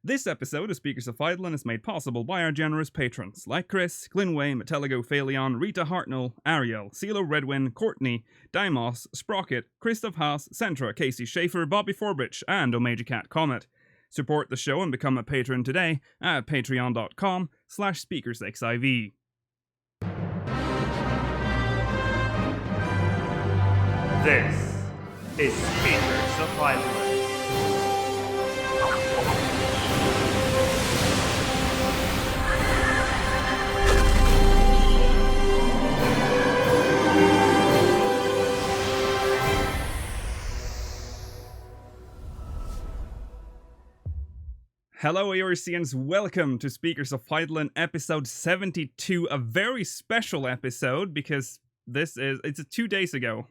This episode of Speakers of Hydaelyn is made possible by our generous patrons like Chris, Glinway, Metalligo Phaleon, Rita Hartnell, Ariel, CeeLo Redwin, Courtney, Dimos, Sprocket, Christoph Haas, Centra, Casey Schaefer, Bobby Forbridge, and Omega Cat Comet. Support the show and become a patron today at patreon.com/SpeakersXIV. This is Speakers of Hydaelyn. Hello Eorzeans, welcome to Speakers of Hydaelyn episode 72, a very special episode because it's 2 days ago,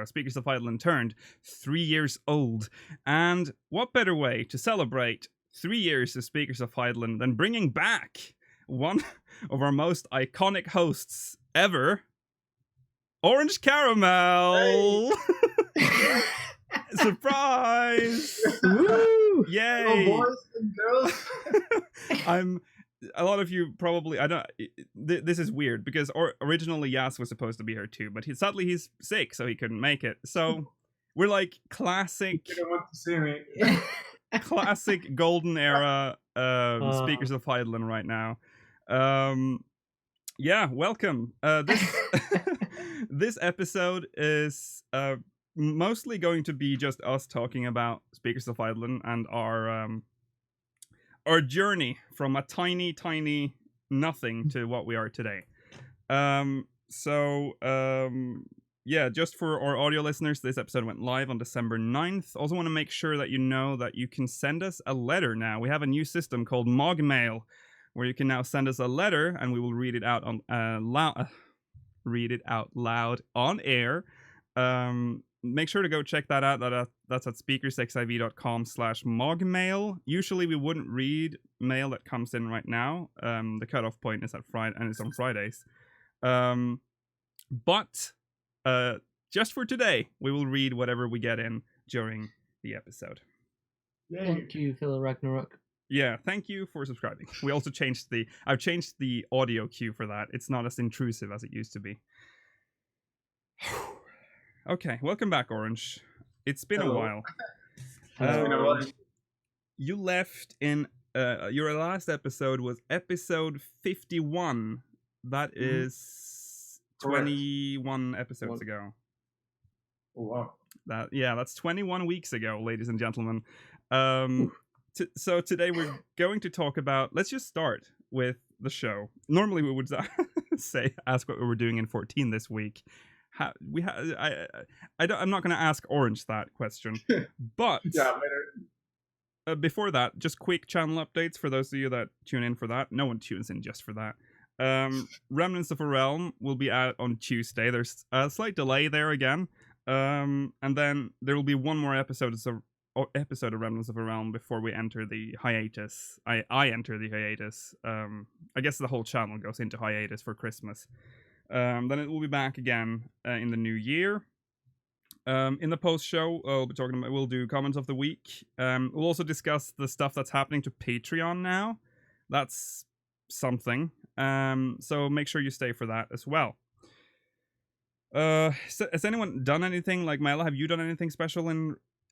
Speakers of Hydaelyn turned 3 years old. And what better way to celebrate 3 years of Speakers of Hydaelyn than bringing back one of our most iconic hosts ever, Orange Caramel! Hey. Surprise! Woo! Yay! Hello, boys and girls. A lot of you probably, this is weird because originally Yas was supposed to be here too, but sadly he's sick, so he couldn't make it. So we're like classic, You don't want to see me. classic golden era Speakers of Hydaelyn right now. Yeah, welcome. This episode is mostly going to be just us talking about Speakers of Hydaelyn and our journey from a tiny nothing to what we are today. Yeah, just for our audio listeners, this episode went live on December 9th. Also want to make sure that you know that you can send us a letter now. We have a new system called Mogmail, where you can now send us a letter and we will read it out on loud on air. Make sure to go check that out. That's at speakersxiv.com/mogmail. Usually we wouldn't read mail that comes in right now. The cutoff point is at Friday, and it's on Fridays. But just for today, we will read whatever we get in during the episode. Yay. Thank you, Phil Ragnarok. Yeah, thank you for subscribing. We also I've changed the audio cue for that. It's not as intrusive as it used to be. Okay, welcome back, Orange. It's been a while. It's been a while. You left in your last episode was episode 51. That is 21 episodes ago. Oh, wow. That's 21 weeks ago, ladies and gentlemen. So today we're going to talk about. Let's just start with the show. Normally we would ask what we were doing in 14 this week. I'm not going to ask Orange that question, but Yeah, later. Before that, just quick channel updates for those of you that tune in for that. No one tunes in just for that. Remnants of a Realm will be out on Tuesday. There's a slight delay there again, and then there will be one more episode of Remnants of a Realm before we enter the hiatus. I enter the hiatus. I guess the whole channel goes into hiatus for Christmas. Then it will be back again in the new year. In the post show, we'll do comments of the week. We'll also discuss the stuff that's happening to Patreon now. That's something. So make sure you stay for that as well. Has anyone done anything? Like Mela, have you done anything special?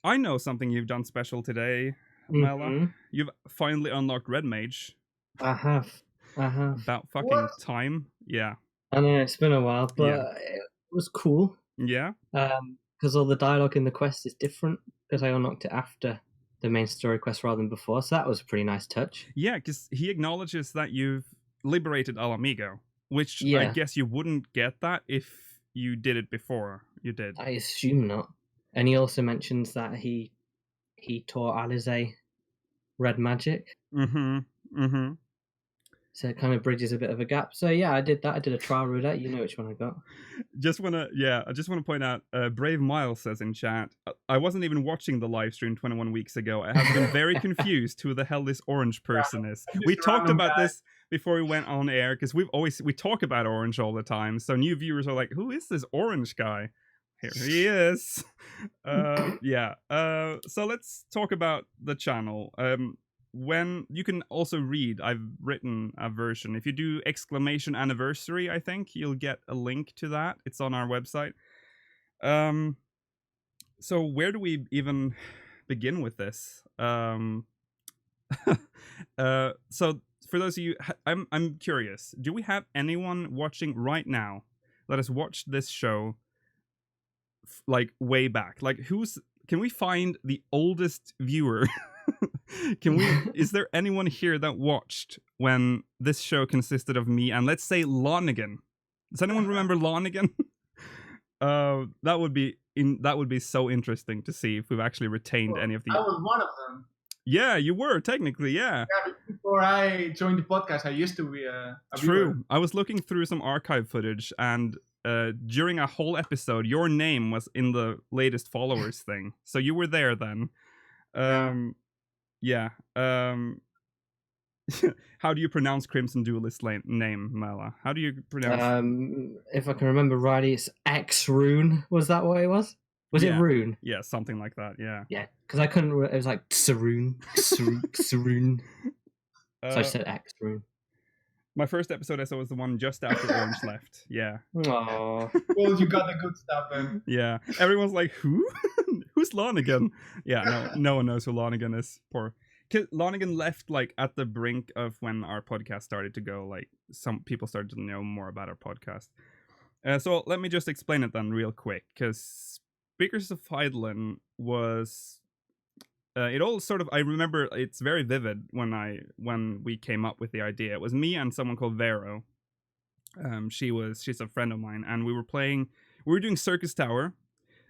I know something you've done special today, Mela. Mm-hmm. You've finally unlocked Red Mage. I have. About fucking time. Yeah. I know it's been a while, but Yeah. it was cool. Yeah. Because all the dialogue in the quest is different. Because I unlocked it after the main story quest rather than before, so that was a pretty nice touch. Yeah, because he acknowledges that you've liberated Alamigo, which I Yeah. guess you wouldn't get that if you did it before you did. I assume not. And he also mentions that he taught Alize red magic. Mm-hmm. So it kind of bridges a bit of a gap. So yeah, I did that. I did a trial roulette. You know which one I got. I just want to point out, Brave Miles says in chat, I wasn't even watching the live stream 21 weeks ago. I have been very confused who the hell this orange person is. We talked about this before we went on air, because we talk about Orange all the time. So new viewers are like, who is this Orange guy? Here he is. So let's talk about the channel. when you can also read, I've written a version. If you do !anniversary, I think you'll get a link to that. It's on our website. So where do we even begin with this? So for those of you, I'm curious. Do we have anyone watching right now that has watched this show like way back? Like can we find the oldest viewer? Is there anyone here that watched when this show consisted of me and let's say Lonigan? Does anyone remember Lonigan? That would be so interesting to see if we've actually retained any of the. I was one of them. Yeah, you were technically, yeah. Yeah, before I joined the podcast, I used to be a True. viewer. I was looking through some archive footage, and during a whole episode, your name was in the latest followers thing. So you were there then. Yeah. How do you pronounce Crimson Duelist name, Mela? How do you pronounce? If I can remember rightly, it's X-Rune. Was that what it was? Was it Rune? Yeah, something like that. Yeah. Yeah, because I couldn't. It was like Sarune, Sarune. So I said X-Rune. My first episode I saw was the one just after Orange left. Yeah. Aww. Well, you got the good stuff then. Yeah. Everyone's like, who? Who's Lonigan? Yeah, no one knows who Lonigan is. Poor. Lonigan left like at the brink of when our podcast started to go. Like some people started to know more about our podcast. So let me just explain it then real quick. Because Speakers of Hydaelyn was... it all sort of, I remember it's very vivid when we came up with the idea. It was me and someone called Vero. She's a friend of mine, and we were doing Circus Tower.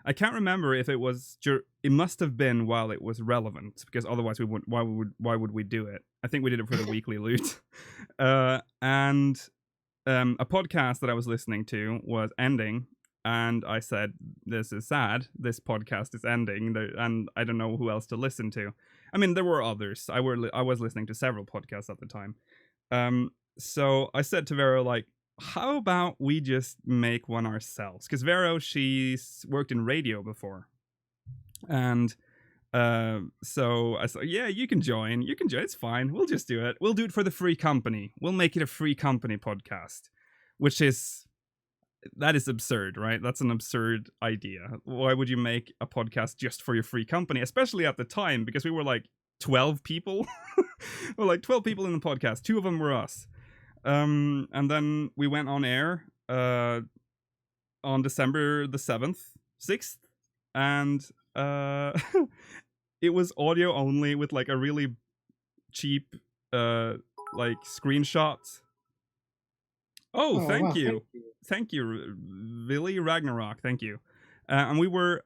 I can't remember if it was, it must have been while it was relevant, because otherwise why would we do it? I think we did it for the weekly loot. And a podcast that I was listening to was ending. And I said, this is sad. This podcast is ending. And I don't know who else to listen to. I mean, there were others. I was listening to several podcasts at the time. So I said to Vero, like, how about we just make one ourselves? Because Vero, she's worked in radio before. And so I said, yeah, you can join. It's fine. We'll just do it. We'll do it for the free company. We'll make it a free company podcast. Which is... that is absurd, right? That's an absurd idea. Why would you make a podcast just for your free company? Especially at the time, because we were like 12 people. We're like 12 people in the podcast. 2 of them were us. And then we went on air on December the 6th. And it was audio only with like a really cheap like screenshot. Oh, thank you. Thank you, Billy Ragnarok. Thank you. And we were,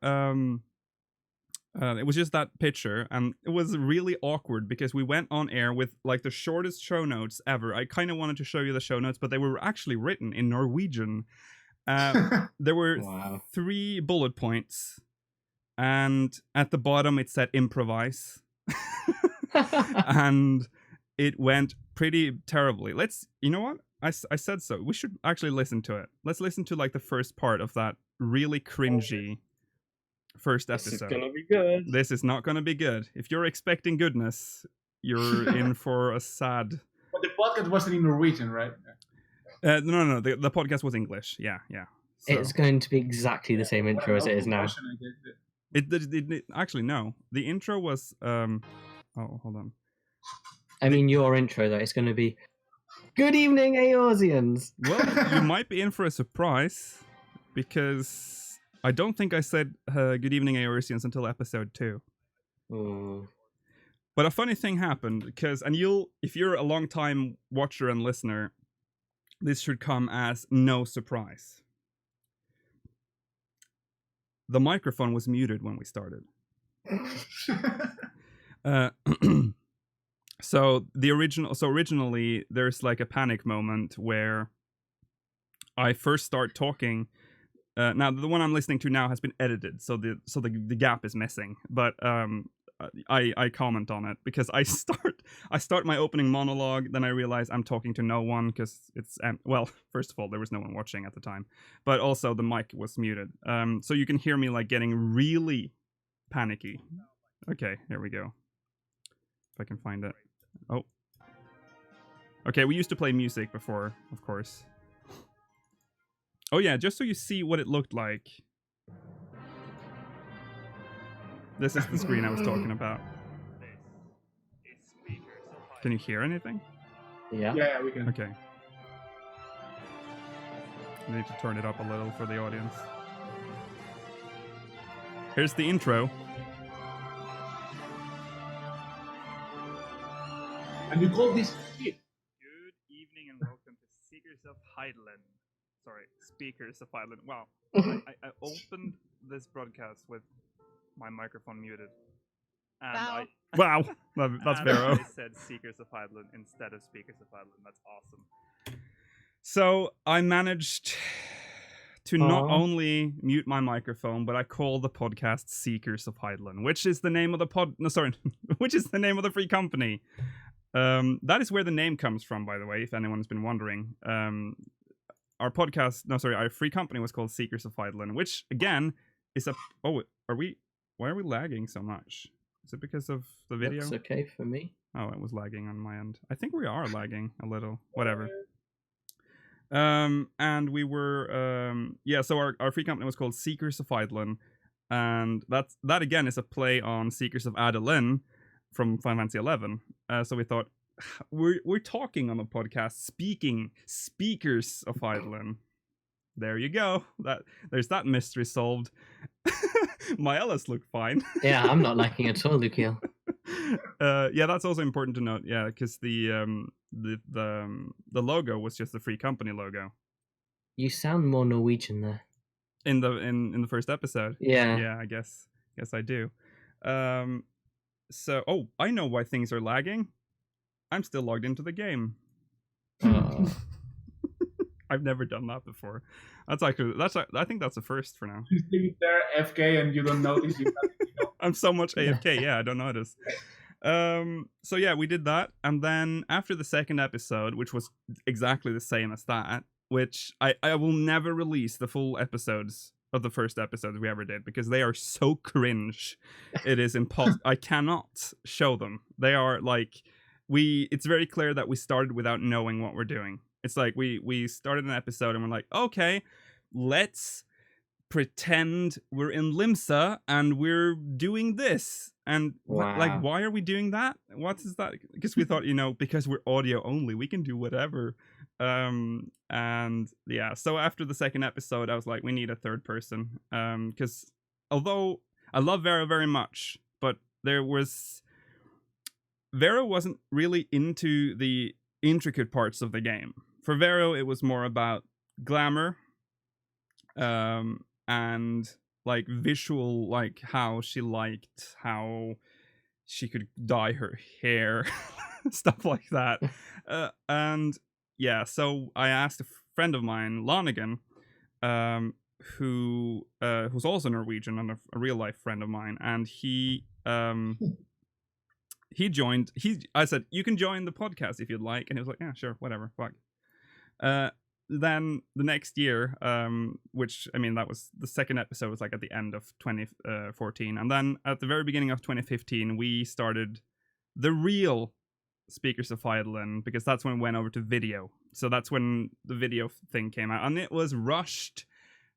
it was just that picture, and it was really awkward because we went on air with like the shortest show notes ever. I kind of wanted to show you the show notes, but they were actually written in Norwegian. There were 3 bullet points, and at the bottom it said improvise. And it went pretty terribly. You know what? I said so. We should actually listen to it. Let's listen to like the first part of that really cringy first episode. This is gonna be good. This is not gonna be good. If you're expecting goodness, you're in for a sad... But the podcast wasn't in Norwegian, right? No. The podcast was English. Yeah. So. It's going to be exactly the same intro as it is now. It actually, no. The intro was... oh, hold on. I mean, your intro, though, it's going to be... Good evening, Eorzeans! Well, you might be in for a surprise, because I don't think I said good evening, Eorzeans until episode 2. But a funny thing happened, because, and if you're a long time watcher and listener, this should come as no surprise. The microphone was muted when we started. So originally there's like a panic moment where I first start talking. Now the one I'm listening to now has been edited, so the gap is missing. But I comment on it because I start my opening monologue, then I realize I'm talking to no one because first of all there was no one watching at the time, but also the mic was muted. So you can hear me like getting really panicky. Okay, here we go. if I can find it. Oh. Okay, we used to play music before, of course. Oh yeah, just so you see what it looked like. This is the screen I was talking about. Can you hear anything? Yeah. Yeah, we can. Okay. I need to turn it up a little for the audience. Here's the intro. And you call this shit? Good evening and welcome to Seekers of Hydaelyn. Sorry, Speakers of Hydaelyn. Wow. I opened this broadcast with my microphone muted. And Wow. Wow! That's And Vero. I said Seekers of Hydaelyn instead of Speakers of Hydaelyn. That's awesome. So I managed to not Aw. only mute my microphone, but I call the podcast Seekers of Hydaelyn, which is the name of the which is the name of the free company. That is where the name comes from, by the way, if anyone's been wondering. Our free company was called Seekers of Hydaelyn, which again is why are we lagging so much? Is it because of the video? Looks okay for me. Oh, it was lagging on my end. I think we are lagging a little. Whatever. And we were so our free company was called Seekers of Hydaelyn, and that again is a play on Seekers of Hydaelyn from Final Fantasy XI. So we thought we're talking on the podcast speakers of Hydaelyn. There you go. There's that mystery solved. My Ellis look fine. Yeah, I'm not liking it at all, Lukiel. Yeah, that's also important to note. Yeah, because the logo was just the free company logo You sound more Norwegian there. in the first episode. Yeah. Yeah, I guess I do. So I know why things are lagging. I'm still logged into the game. Oh. I've never done that before. I think that's a first for now. You leave it there, FK, and you don't notice you. I'm so much AFK. Yeah, I don't notice. So yeah, we did that, and then after the second episode, which was exactly the same as that, which I will never release the full episodes of the first episodes we ever did because they are so cringe. It is impossible. I cannot show them. They are like it's very clear that we started without knowing what we're doing. It's like we started an episode and we're like, okay, let's pretend we're in Limsa and we're doing this. And Wow. why are we doing that? What is that? Because we thought, because we're audio only, we can do whatever. And yeah, so after the second episode, I was like, we need a third person. Because although I love Vero very much, but Vero wasn't really into the intricate parts of the game. For Vero, it was more about glamour, and like visual, like how she liked how she could dye her hair, stuff like that. And yeah, so I asked a friend of mine, Lonigan, who's also Norwegian and a real life friend of mine, and he joined. I said, you can join the podcast if you'd like, and he was like, yeah, sure, whatever, fuck. Then the next year, which I mean, that was the second episode was like at the end of 2014, and then at the very beginning of 2015, we started the real Speakers of Hydaelyn, because that's when we went over to video. So that's when the video thing came out, and it was rushed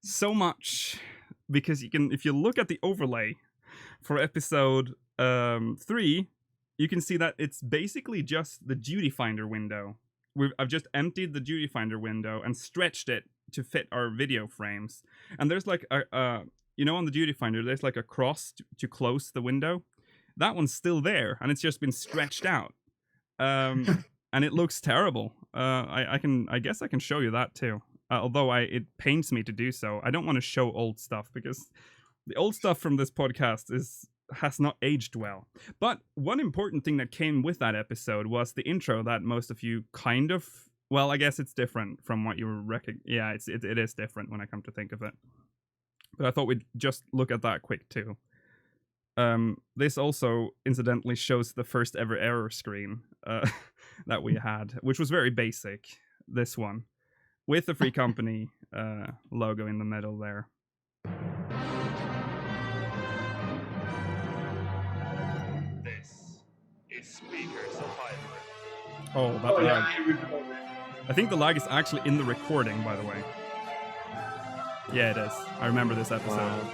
so much because if you look at the overlay for episode 3, you can see that it's basically just the duty finder window. I've just emptied the duty finder window and stretched it to fit our video frames. And there's like on the duty finder, there's like a cross to close the window. That one's still there, and it's just been stretched out. And it looks terrible. I guess I can show you that too. Although it pains me to do so. I don't want to show old stuff because the old stuff from this podcast has not aged well. But one important thing that came with that episode was the intro that most of you I guess it's different from what you were yeah, it is different when I come to think of it. But I thought we'd just look at that quick too. This also incidentally shows the first ever error screen that we had, which was very basic, this one, with the free company logo in the middle there. This Speakers of Hydaelyn. Oh, that Oh lag. yeah, I remember that. I think the lag is actually in the recording, by the way. Yeah, it is. I remember this episode. Wow.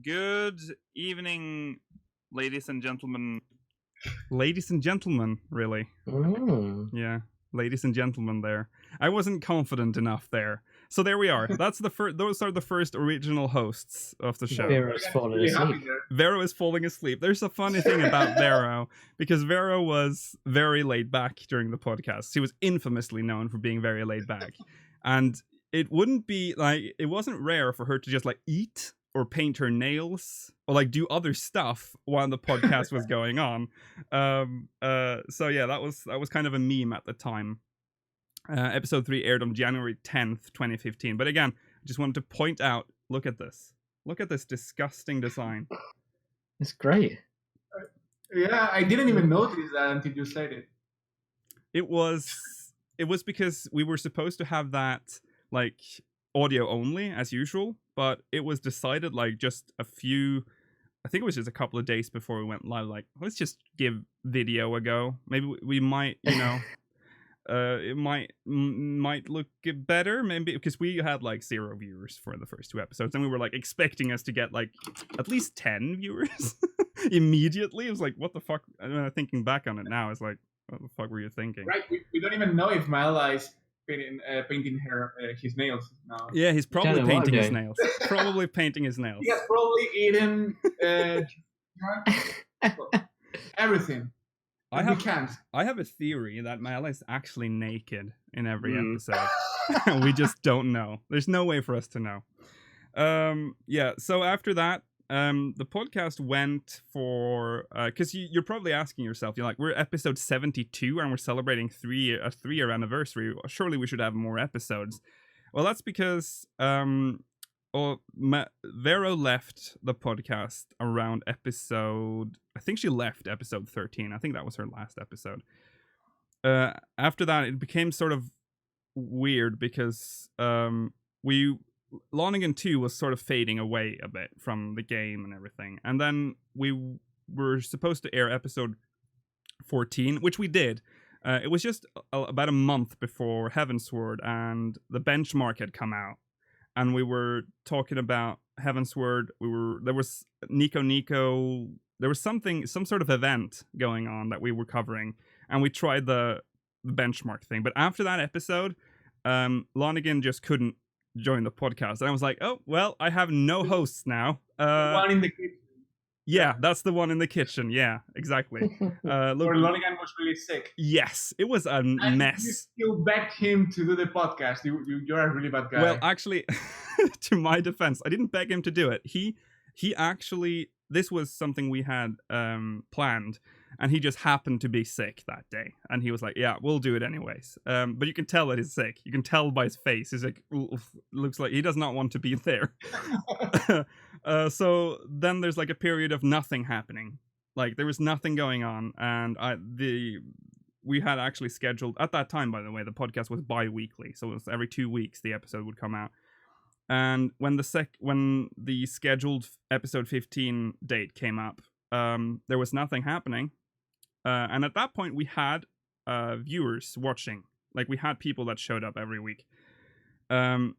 Good evening, ladies and gentlemen. Ladies and gentlemen, really. Mm. Yeah, ladies and gentlemen there. I wasn't confident enough there. So there we are. That's the first. Those are the first original hosts of the show. Vero's fallen Really happy asleep. there. Vero is falling asleep. There's a funny thing about Vero, because Vero was very laid back during the podcast. She was infamously known for being very laid back. And it wouldn't be like, it wasn't rare for her to just like eat or paint her nails or like do other stuff while the podcast was going on. So yeah, that was kind of a meme at the time. Episode 3 aired on January 10th, 2015. But again, I just wanted to point out, look at this. Look at this disgusting design. It's great. Yeah, I didn't even notice that until you said it. It was because we were supposed to have that like audio only as usual, but it was decided like just I think it was just a couple of days before we went live, like, let's just give video a go. Maybe we might, it might look better, maybe, because we had like 0 viewers for the first 2 episodes, and we were like expecting us to get like at least 10 viewers immediately. It was like, what the fuck? Thinking back on it now, it's like, what the fuck were you thinking? Right, we don't even know if Mala is painting his nails now. Yeah, he's probably Kinda painting his wondering. nails. Probably painting his nails. He has probably eaten everything. I We have can't. I have a theory that Mala is actually naked in every Mm. episode. We just don't know. There's no way for us to know. Yeah, so after that, the podcast went for, because you're probably asking yourself, you're like, we're episode 72 and we're celebrating a 3-year anniversary. Vero we should have more episodes. Well, that's because Vero left the podcast around episode, I think she left episode 13. I think that was her last episode. After that, it became sort of weird because Lonigan 2 was sort of fading away a bit from the game and everything. And then we were supposed to air episode 14, which we did. It was just about a month before Heavensward and the benchmark had come out. And we were talking about Heavensward. There was Nico. There was some sort of event going on that we were covering. And we tried the benchmark thing. But after that episode, Lonigan just couldn't join the podcast, and I was like, oh well, I have no hosts now. One in the kitchen. Yeah, that's the one in the kitchen. Yeah, exactly. Or Lonigan was really sick. Yes, it was a And mess. you still begged him to do the podcast. You're a really bad guy. Well, actually, to my defense, I didn't beg him to do it. He actually, this was something we had planned, and he just happened to be sick that day. And he was like, yeah, we'll do it anyways. But you can tell that he's sick. You can tell by his face. He's like, looks like he does not want to be there. So then there's like a period of nothing happening. Like there was nothing going on. And we had actually scheduled, at that time, by the way, the podcast was bi-weekly. So it was every 2 weeks the episode would come out. And when the scheduled episode 15 date came up, there was nothing happening. And at that point, we had viewers watching. Like, we had people that showed up every week. And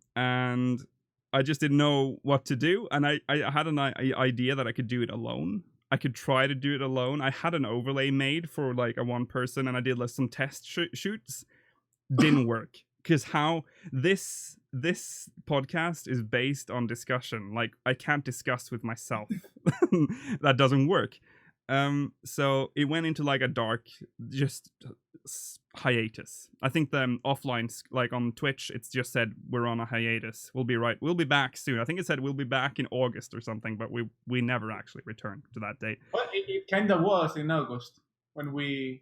I just didn't know what to do. And I had an idea that I could do it alone. I could try to do it alone. I had an overlay made for, like, a one person, and I did, like, some test shoots. Didn't work. Because how this podcast is based on discussion. Like, I can't discuss with myself. That doesn't work. So it went into like a dark, just hiatus. I think the offline, like on Twitch, it's just said we're on a hiatus. We'll be back soon. I think it said we'll be back in August or something, but we never actually returned to that date. But it kind of was in August when we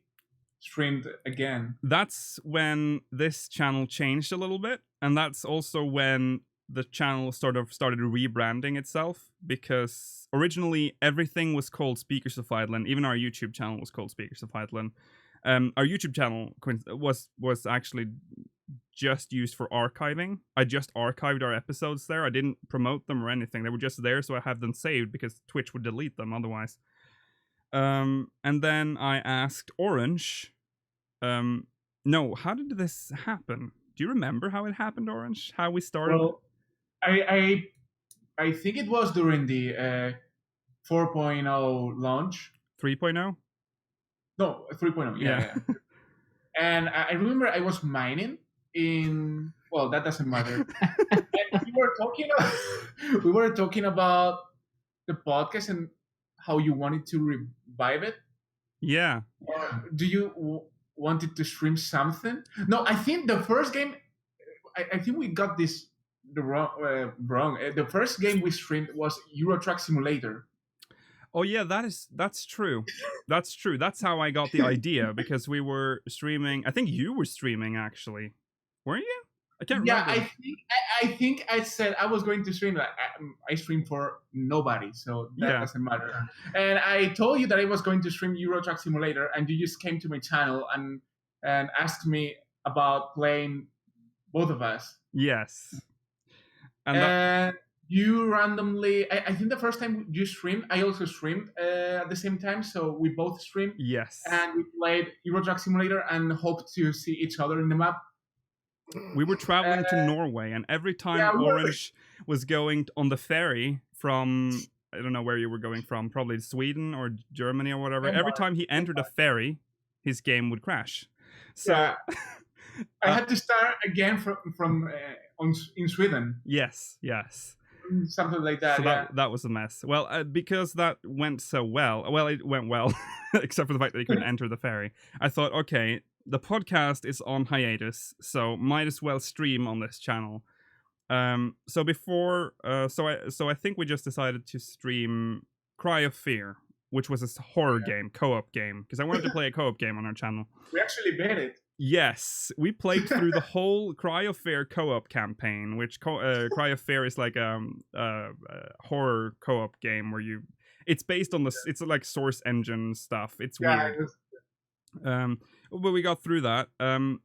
streamed again. That's when this channel changed a little bit, and that's also when the channel sort of started rebranding itself, because originally everything was called Speakers of Hydaelyn. Even our YouTube channel was called Speakers of Hydaelyn. Our YouTube channel was actually just used for archiving. I just archived our episodes there. I didn't promote them or anything. They were just there, so I have them saved because Twitch would delete them otherwise. And then I asked Orange, no, how did this happen? Do you remember how it happened, Orange? How we started? Well, I think it was during the 4.0 launch. 3.0? No, 3.0. Yeah. And I remember I was mining in. Well, that doesn't matter. And we were talking about the podcast and how you wanted to revive it. Yeah. Do you wanted to stream something? No, I think the first game. I think we got this wrong. The first game we streamed was Euro Truck Simulator. Oh yeah, that's true. That's true. That's how I got the idea, because we were streaming. I think you were streaming actually, weren't you? I can't remember. Yeah, I think I said I was going to stream. Like, I stream for nobody, so that doesn't matter. And I told you that I was going to stream Euro Truck Simulator, and you just came to my channel and asked me about playing both of us. Yes. And you randomly, I think the first time you streamed, I also streamed at the same time, so we both streamed. Yes. And we played Euro Truck Simulator and hoped to see each other in the map. We were traveling to Norway, and every time Orange was going on the ferry from, I don't know where you were going from, probably Sweden or Germany or whatever, every time he entered a ferry, his game would crash. So I had to start again from in Sweden. Yes. Something like that. So that was a mess. Well, because that went so well, it went well, except for the fact that he couldn't enter the ferry. I thought, okay, the podcast is on hiatus, so might as well stream on this channel. So before, so I think we just decided to stream Cry of Fear, which was a horror game, co-op game, because I wanted to play a co-op game on our channel. We actually beat it. Yes, we played through the whole Cry of Fear co-op campaign, which Cry of Fear is like a horror co-op game where it's based on it's like Source Engine stuff. It's weird. But we got through that.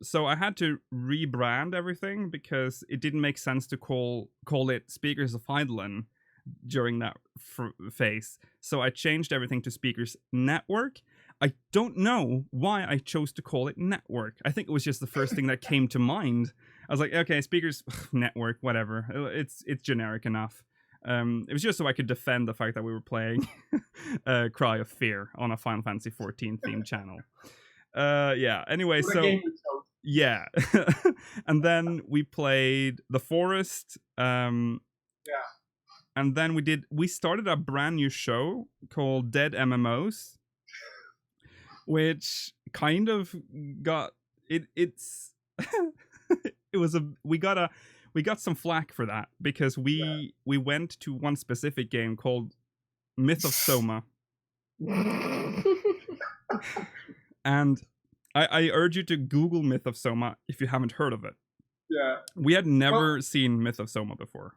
So I had to rebrand everything because it didn't make sense to call it Speakers of Hydaelyn during that phase. So I changed everything to Speakers Network. I don't know why I chose to call it Network. I think it was just the first thing that came to mind. I was like, okay, Speakers Network, whatever. It's generic enough. It was just so I could defend the fact that we were playing Cry of Fear on a Final Fantasy XIV themed channel. Anyway, so yeah. And then we played The Forest. And then we started a brand new show called Dead MMOs, which kind of got it's we got some flack for that because we went to one specific game called Myth of Soma. And I urge you to Google Myth of Soma if you haven't heard of it. Yeah. We had never seen Myth of Soma before.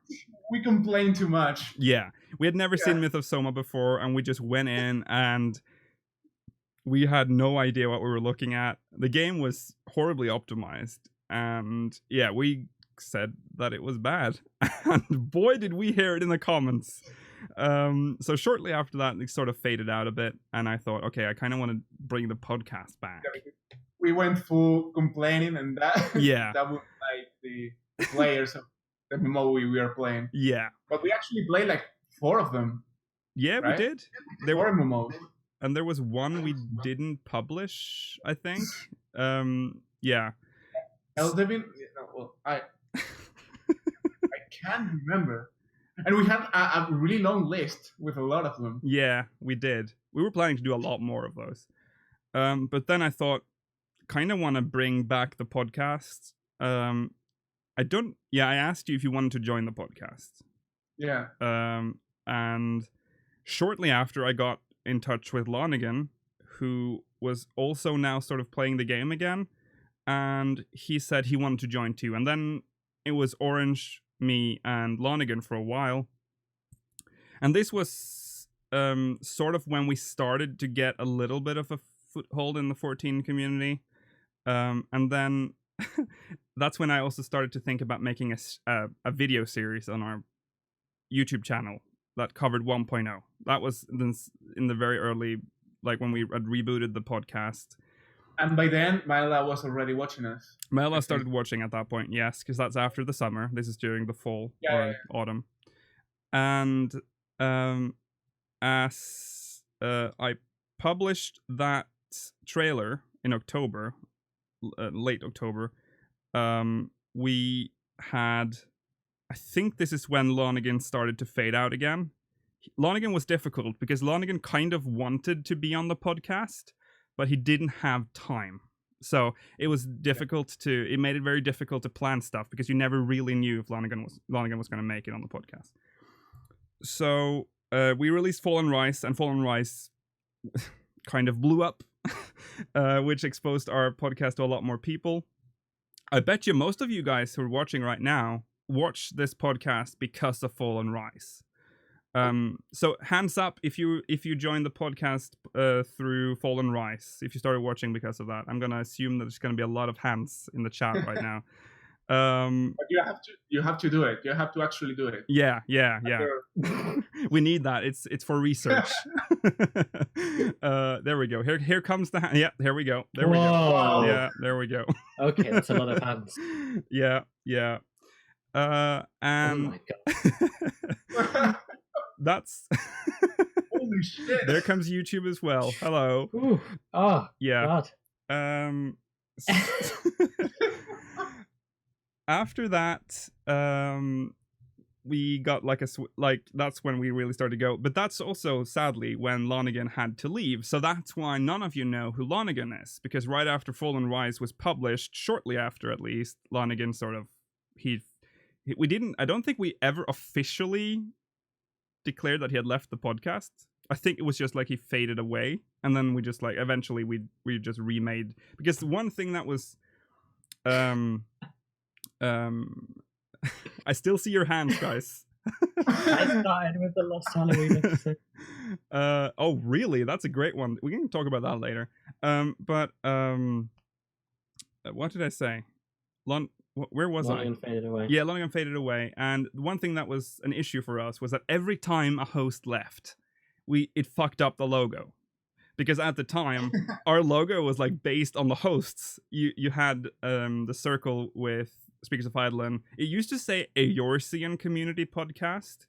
We complained too much. Yeah. We had never seen Myth of Soma before, and we just went in and we had no idea what we were looking at. The game was horribly optimized. And yeah, we said that it was bad. And boy, did we hear it in the comments. So shortly after that, it sort of faded out a bit. And I thought, okay, I kind of want to bring the podcast back. We went full complaining, and that that was like the players of the MMO we were playing. Yeah. But we actually played like 4 of them. Yeah, right? We did. There were MMOs. And there was one we didn't publish, I think. Yeah. Eldevin? Well, I can't remember. And we had a really long list with a lot of them. Yeah, we did. We were planning to do a lot more of those. But then I thought, kind of want to bring back the podcast. I asked you if you wanted to join the podcast. Yeah. And shortly after, I got in touch with Lonigan, who was also now sort of playing the game again. And he said he wanted to join too. And then it was Orange, me, and Lonigan for a while. And this was sort of when we started to get a little bit of a foothold in the 14 community. And then that's when I also started to think about making a video series on our YouTube channel that covered 1.0. That was in the very early, like when we had rebooted the podcast. And by then, Myla was already watching us. Myla started watching at that point, yes, because that's after the summer. This is during the fall or autumn. And as I published that trailer in October, late October, we had, I think this is when Lonergan started to fade out again. Lonergan was difficult because Lonergan kind of wanted to be on the podcast, but he didn't have time. So it was difficult it made it very difficult to plan stuff because you never really knew if Lonergan was going to make it on the podcast. So we released Fallen Rise, and Fallen Rise kind of blew up, which exposed our podcast to a lot more people. I bet you most of you guys who are watching right now watch this podcast because of Fallen Rise. So hands up if you joined the podcast through Fallen Rise, if you started watching because of that. I'm gonna assume that there's gonna be a lot of hands in the chat right now. But you have to do it. You have to actually do it. Yeah. We need that. It's for research. There we go. Here comes the hand. Yeah, here we go. There we go. Yeah, there we go. Okay, that's a lot of hands. Yeah. And oh my god. That's holy shit. There comes YouTube as well. Hello. Ooh. Oh yeah. God. After that, we got that's when we really started to go. But that's also sadly when Lonergan had to leave. So that's why none of you know who Lonergan is, because right after Fallen Rise was published, shortly after at least, Lonergan sort of I don't think we ever officially declared that he had left the podcast. I think it was just like he faded away, and then we just eventually we just remade, because one thing that was I still see your hands, guys. I started with the Lost Halloween episode. Oh really? That's a great one. We can talk about that later. But what did I say? Where was Lonergan faded away. Yeah, Lonergan faded away. And one thing that was an issue for us was that every time a host left, it fucked up the logo. Because at the time, our logo was based on the hosts. You had the circle with Speakers of Hydaelyn. It used to say a Yorcian community podcast,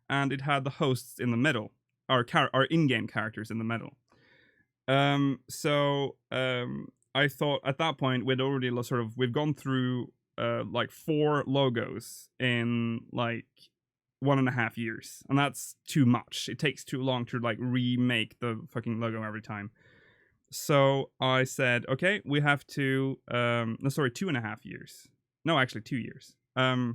and it had the hosts in the middle. Our in-game characters in the middle. So I thought at that point we'd already we've gone through 4 logos in 1.5 years, and that's too much. It takes too long to remake the fucking logo every time. So I said, okay, we have to 2.5 years. No, actually 2 years. So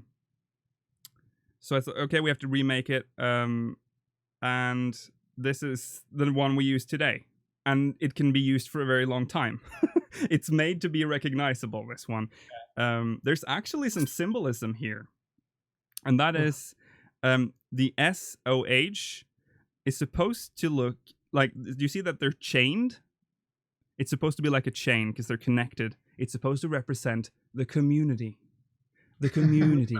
I thought, okay, we have to remake it. And this is the one we use today, and it can be used for a very long time. It's made to be recognizable, this one. There's actually some symbolism here, and that is the SOH is supposed to look like, do you see that they're chained? It's supposed to be like a chain because they're connected. It's supposed to represent the community. The community.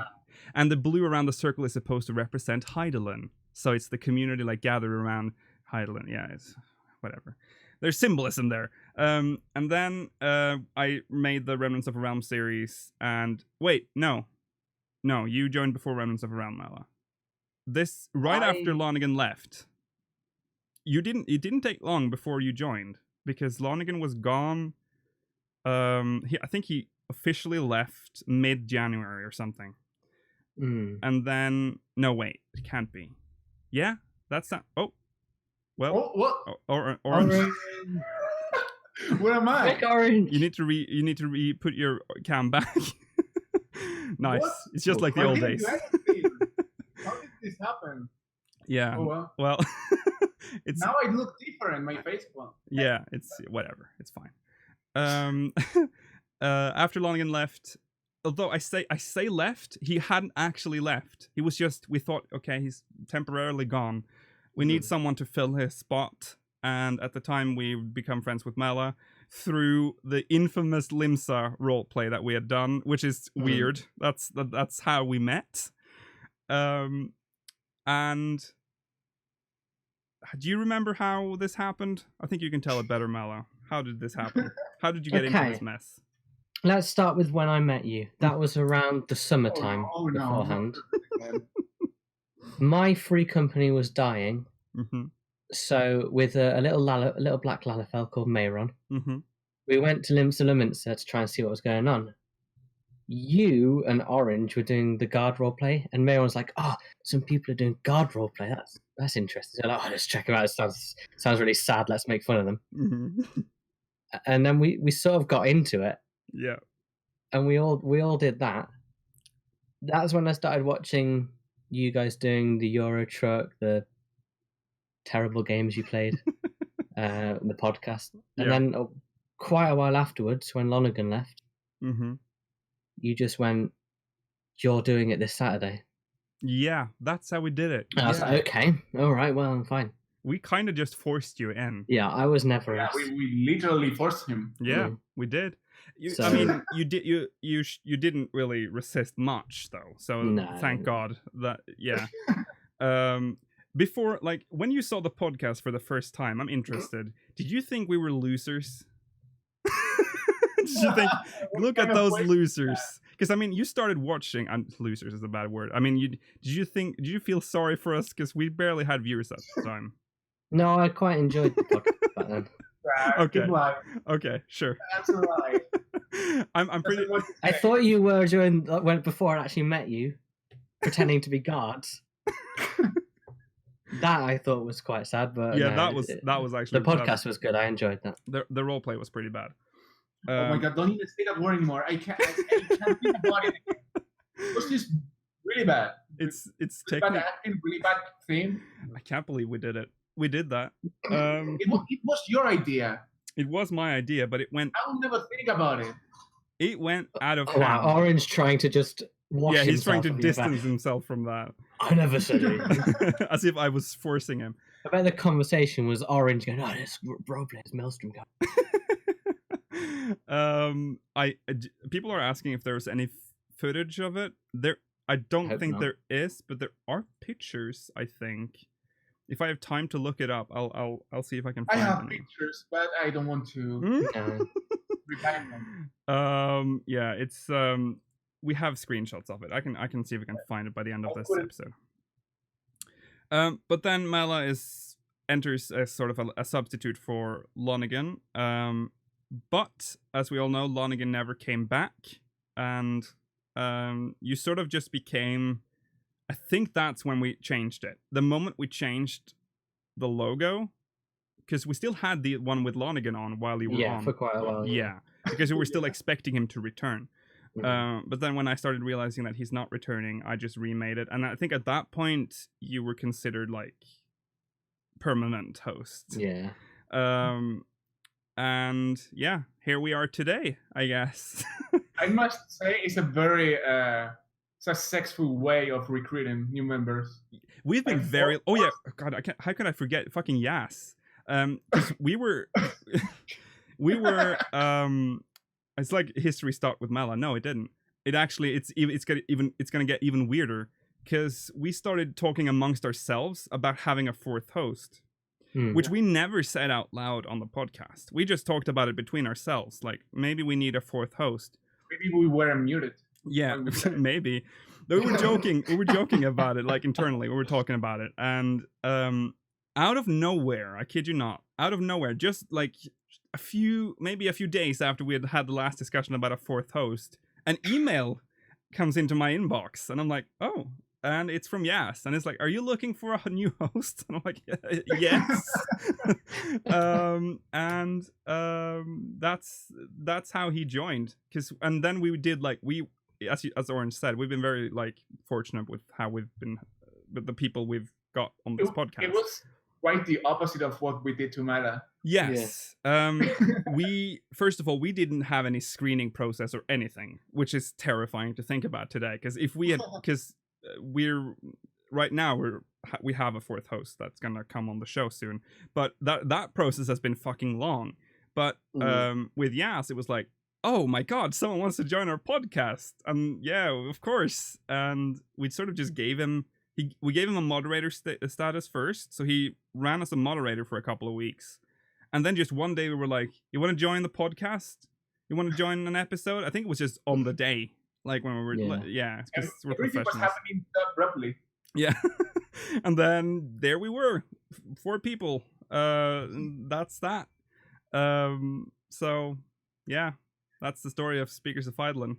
And the blue around the circle is supposed to represent Hydaelyn. So it's the community gathered around Hydaelyn. Yeah, it's whatever. There's symbolism there. And then I made the Remnants of a Realm series. And wait, no, you joined before Remnants of a Realm, Mala. This after Lonergan left. It didn't take long before you joined, because Lonergan was gone. I think he officially left mid-January or something. And then wait, it can't be. Yeah, that's not. Oh, well. What? Orange. Where am I? Click orange. You need to put your cam back. Nice. What? It's just like the old days. How did this happen? Yeah. Oh, well, it's now I look different. My face one. Yeah, it's whatever. It's fine. After Lonergan left, although I say left, he hadn't actually left. He was just, we thought, okay, he's temporarily gone. We need someone to fill his spot. And at the time, we become friends with Mala through the infamous Limsa roleplay that we had done, which is weird. That's how we met. And do you remember how this happened? I think you can tell it better, Mala. How did this happen? How did you get into this mess? Let's start with when I met you. That was around the summertime beforehand. My free company was dying. Mm-hmm. So with a little black Lalafell called Mayron, we went to Limsa to try and see what was going on. You and Orange were doing the guard roleplay, and Mayron was like, "Oh, some people are doing guard roleplay. That's interesting." So like, let's check them out. It sounds really sad. Let's make fun of them. Mm-hmm. And then we sort of got into it. Yeah. And we all did that. That's when I started watching you guys doing the Euro Truck, the terrible games you played, the podcast. And then quite a while afterwards, when Lonergan left, you just went, "You're doing it this Saturday." Yeah, that's how we did it. And I was like, okay, all right, well, I'm fine. We kind of just forced you in. Yeah, I was never. Yeah, we literally forced him. Yeah, we did. I mean, you didn't really resist much though. So thank God that. Yeah. Before, like, when you saw the podcast for the first time, I'm interested. Did you think we were losers? Did you think, look at those losers? Because I mean, you started watching, and losers is a bad word. I mean, did you feel sorry for us? Because we barely had viewers at the time. No, I quite enjoyed the podcast back then. Okay, sure. That's a lie. I'm pretty. I thought you were before I actually met you, pretending to be guards. That I thought was quite sad, but yeah, that was actually the podcast was good. I enjoyed that. The roleplay was pretty bad. Oh my God! Don't even say that word anymore. I can't think about it. It was just really bad. It's really bad acting, really bad theme. I can't believe we did it. We did that. It was your idea. It was my idea, but it went. I will never think about it. It went out of hand. Wow, Orange trying to just wash himself. Yeah, he's trying to distance himself from that. I never said it. As if I was forcing him. I bet the conversation was Orange going, "Oh, this roleplay is Maelstrom guy." People are asking if there's any footage of it. I don't think there is, but there are pictures. I think if I have time to look it up, I'll see if I can find them. I have any. pictures, but I don't want to revive them. Yeah, it's we have screenshots of it. I can see if I can find it by the end of this episode. But then Mala enters as sort of a substitute for Lonergan. But as we all know, Lonergan never came back, and you sort of just became. I think that's when we changed it. The moment we changed the logo, because we still had the one with Lonergan on while you were on. Yeah, for quite a while. Yeah, because we were still expecting him to return. But then when I started realizing that he's not returning, I just remade it. And I think at that point, you were considered like permanent host. Yeah. And yeah, here we are today, I guess. I must say it's a very successful way of recruiting new members. We've been very... Oh yeah, God, how could I forget fucking Yas? Because we were... it's like history stopped with Mala. No, it didn't. It actually, it's gonna get even weirder, because we started talking amongst ourselves about having a fourth host. Which we never said out loud on the podcast. We just talked about it between ourselves. Like, maybe we need a fourth host. Maybe we were muted. Yeah, maybe. We were joking. We were joking about it, like internally. We were talking about it. And out of nowhere, I kid you not, out of nowhere, just like a few days after we had the last discussion about a fourth host, an email comes into my inbox. And I'm like, oh. And it's from Yas, and it's like, "Are you looking for a new host?" And I'm like, "Yes." That's how he joined. And then we did like as Orange said, we've been very like fortunate with how we've been with the people we've got on this podcast. It was quite the opposite of what we did to Mala. Yes. We first of all, we didn't have any screening process or anything, which is terrifying to think about today. Because if we had, we have a fourth host that's gonna come on the show soon, but that process has been fucking long. But with Yas, it was like, oh my god, someone wants to join our podcast, and yeah, of course. And we sort of just gave him we gave him a moderator status first, so he ran as a moderator for a couple of weeks, and then just one day we were like, you want to join the podcast? You want to join an episode? I think it was just on the day, like when we were because we're everything was professionals. happening so abruptly. Yeah. And then there we were, 4 people. That's that. So yeah, that's the story of Speakers of Hydaelyn.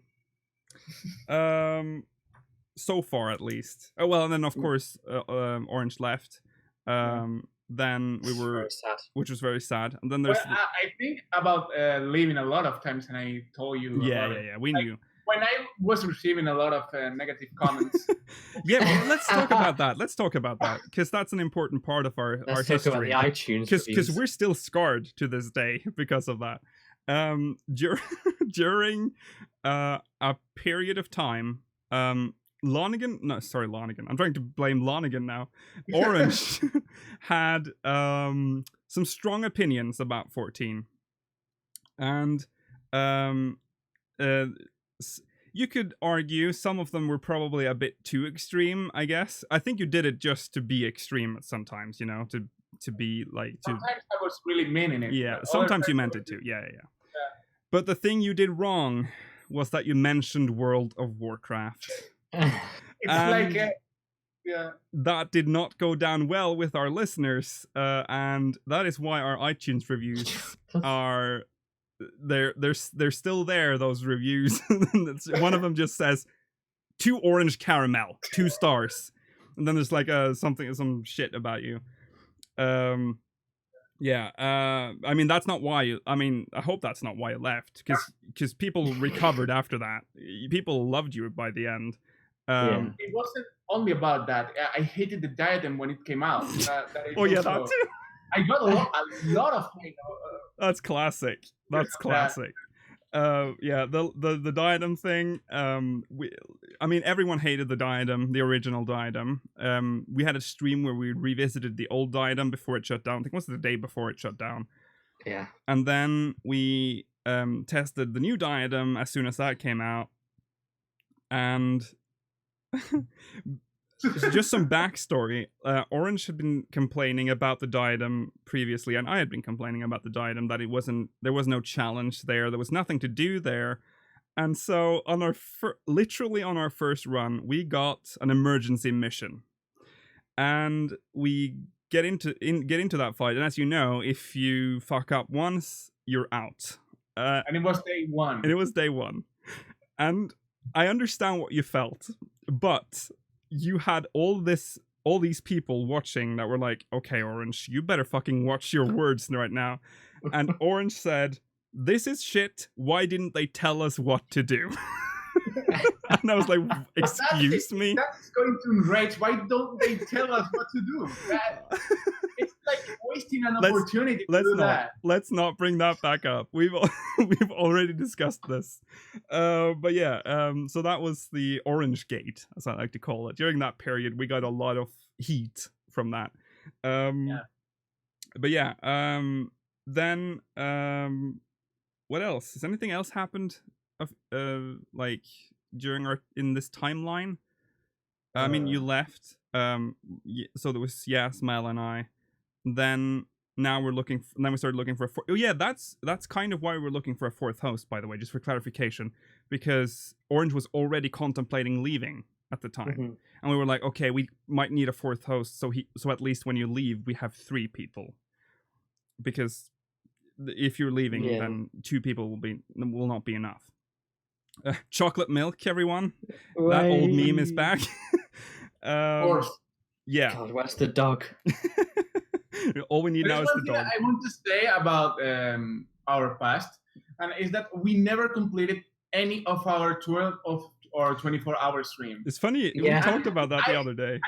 So far at least. Oh well, and then of course Orange left. Then we were, which was very sad. And then there's I think about leaving a lot of times, and I told you. Yeah, we knew. When I was receiving a lot of negative comments. Yeah, well, let's talk about that, because that's an important part of our history. Talk about the iTunes because we're still scarred to this day because of that. During a period of time, Lonigan. I'm trying to blame Lonigan now. Orange had some strong opinions about 14, and you could argue some of them were probably a bit too extreme, I guess. I think you did it just to be extreme sometimes, to be like... Sometimes I was really meaning it. Yeah, sometimes you meant it too. Yeah. But the thing you did wrong was that you mentioned World of Warcraft. It's like... That did not go down well with our listeners, and that is why our iTunes reviews are... They're still there, those reviews. One of them just says 2 orange caramel, 2 stars, and then there's like some shit about you. I mean, that's not why you, I mean, I hope that's not why you left, because people recovered after that. People loved you by the end. It wasn't only about that. I hated the diadem when it came out. That too. I got a lot of hate. That's classic. That's classic. The diadem thing. I mean, everyone hated the diadem, the original diadem. We had a stream where we revisited the old diadem before it shut down. I think it was the day before it shut down. Yeah. And then we tested the new diadem as soon as that came out. And just some backstory. Orange had been complaining about the diadem previously, and I had been complaining about the diadem, that there was no challenge there. There was nothing to do there. And so on our literally on our first run, we got an emergency mission. And we get into that fight, and as you know, if you fuck up once, you're out. And it was day one. And I understand what you felt, but you had all these people watching that were like, okay, Orange, you better fucking watch your words right now. And Orange said, this is shit. Why didn't they tell us what to do? And I was like, excuse me? That's going to enrage. Why don't they tell us what to do? It's like wasting an opportunity to do that. Let's not bring that back up. We've already discussed this. But yeah, so that was the Orange Gate, as I like to call it. During that period, we got a lot of heat from that. But yeah, then what else? Has anything else happened like during in this timeline? I mean, you left. So there was Mel and I. Then now we're looking. Then we started looking for a fourth. Oh yeah, that's kind of why we were looking for a 4th host, by the way, just for clarification, because Orange was already contemplating leaving at the time, and we were like, okay, we might need a 4th host, so at least when you leave, we have 3 people, because if you're leaving, then 2 people will not be enough. Chocolate milk, everyone. Right. That old meme is back. Of course. Yeah. God, where's the dog? All we need now is the dog. I want to say about our past, and is that we never completed any of our 12 or 24-hour streams. It's funny. We talked about that the other day.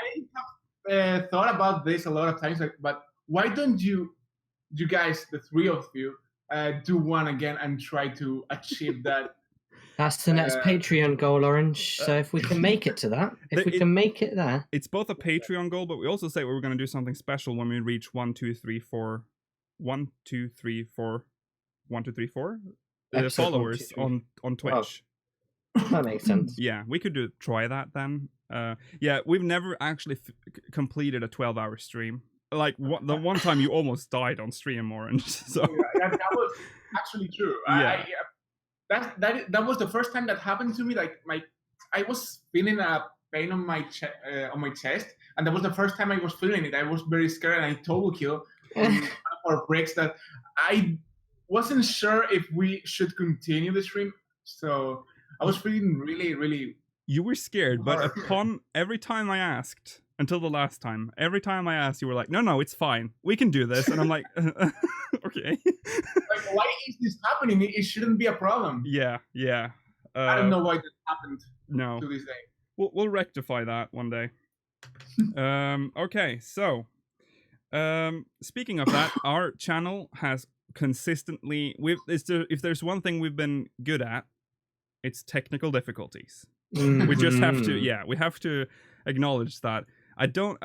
I have thought about this a lot of times, but why don't you guys, the 3 of you, do one again and try to achieve that? That's the next Patreon goal, Orange. So if we can make it to that, can make it there. It's both a Patreon goal, but we also say we're going to do something special when we reach 1, 2, 3, 4. 1, 2, 3, 4. 1, 2, 3, 4 Episode 1, 2, followers 3. on Twitch. That makes sense. Yeah, we could try that then. Yeah, we've never actually completed a 12-hour stream. Like the one time you almost died on stream, Orange. So that was actually true. Yeah. That was the first time that happened to me. Like I was feeling a pain on my chest, and that was the first time I was feeling it. I was very scared, and I told Kill for breaks that I wasn't sure if we should continue the stream. So I was feeling really, really. You were scared, but hard. upon every time I asked, until the last time, every time I asked, you were like, no, it's fine. We can do this. And I'm like, okay. Like, why is this happening? It shouldn't be a problem. Yeah. I don't know why that happened No. to this day. We'll rectify that one day. Okay, so speaking of that, our channel has consistently if there's one thing we've been good at, it's technical difficulties. We just have to we have to acknowledge that. I don't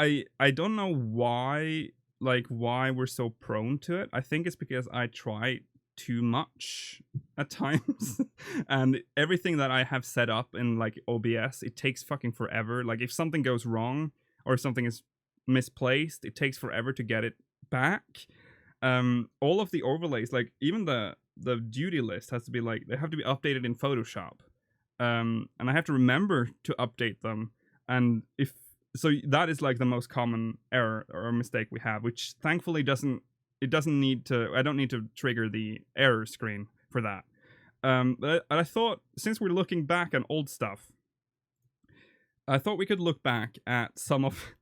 know why we're so prone to it. I think it's because I try too much at times and everything that I have set up in like OBS, it takes fucking forever. Like if something goes wrong or something is misplaced, it takes forever to get it back. All of the overlays, like even the duty list has to be they have to be updated in Photoshop. And I have to remember to update them. And so that is like the most common error or mistake we have, which thankfully I don't need to trigger the error screen for that. But I thought, since we're looking back on old stuff, I thought we could look back at some of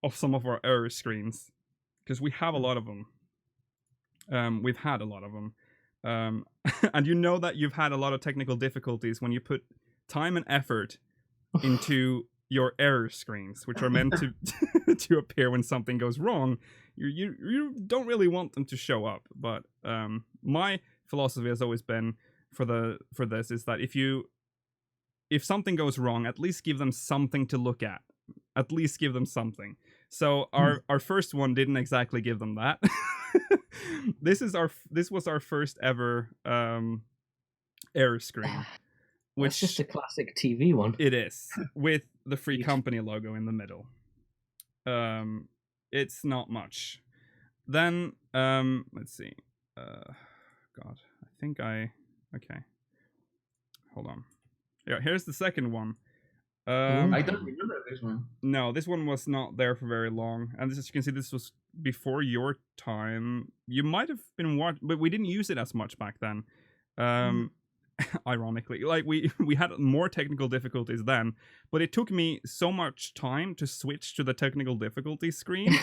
our error screens, because we have a lot of them. We've had a lot of them. And you know that you've had a lot of technical difficulties when you put time and effort into your error screens, which are meant to appear when something goes wrong. You don't really want them to show up, but my philosophy has always been for this is that if something goes wrong, at least give them something to look at. At least give them something. So our first one didn't exactly give them that. This was our first ever error screen. Which it's just a classic TV one. It is, with the Free Company logo in the middle. It's not much. Then let's see. God, I think okay. Hold on. Yeah, here's the second one. I don't remember this one. No, this one was not there for very long. And as you can see, this was before your time. You might have been watching, but we didn't use it as much back then. Ironically, like we had more technical difficulties then, but it took me so much time to switch to the technical difficulty screen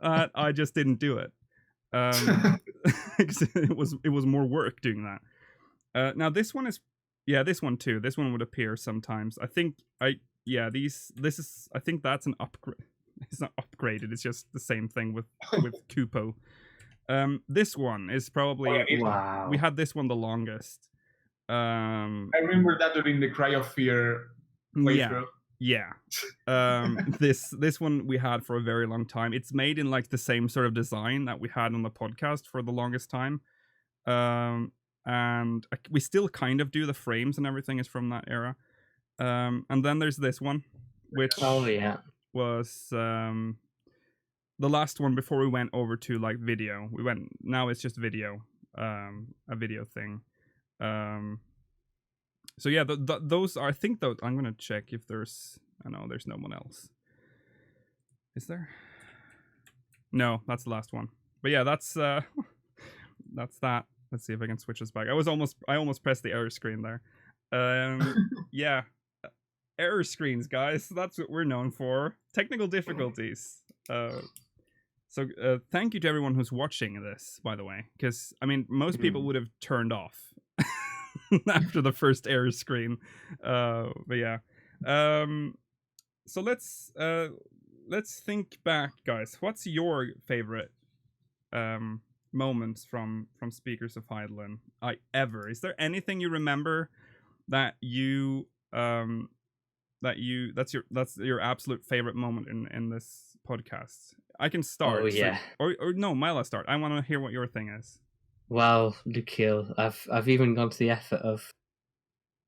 that I just didn't do it. It was more work doing that. Now this one is, this one too. This one would appear sometimes. I think I think that's an upgrade. It's not upgraded. It's just the same thing with Kupo. This one is probably Wow. We had this one the longest. I remember that during the Cry of Fear playthrough. Yeah. This one we had for a very long time. It's made in like the same sort of design that we had on the podcast for the longest time. And we still kind of do the frames and everything is from that era. And then there's this one, which was the last one before we went over to like video. Now it's just video, a video thing. So yeah, those are, I think those, I'm gonna check if there's, there's no one else. Is there? No, that's the last one. But yeah, that's that. Let's see if I can switch this back. I almost pressed the error screen there. Yeah, error screens, guys. That's what we're known for. Technical difficulties. So thank you to everyone who's watching this, by the way, because most people would have turned off after the first error screen. But yeah. So let's think back, guys. What's your favorite moments from Speakers of Hydaelyn ever? Is there anything you remember that that's your absolute favorite moment in this podcast? I can start. Oh yeah. Or no, Mila, start. I want to hear what your thing is. Well, Lukiel, I've even gone to the effort of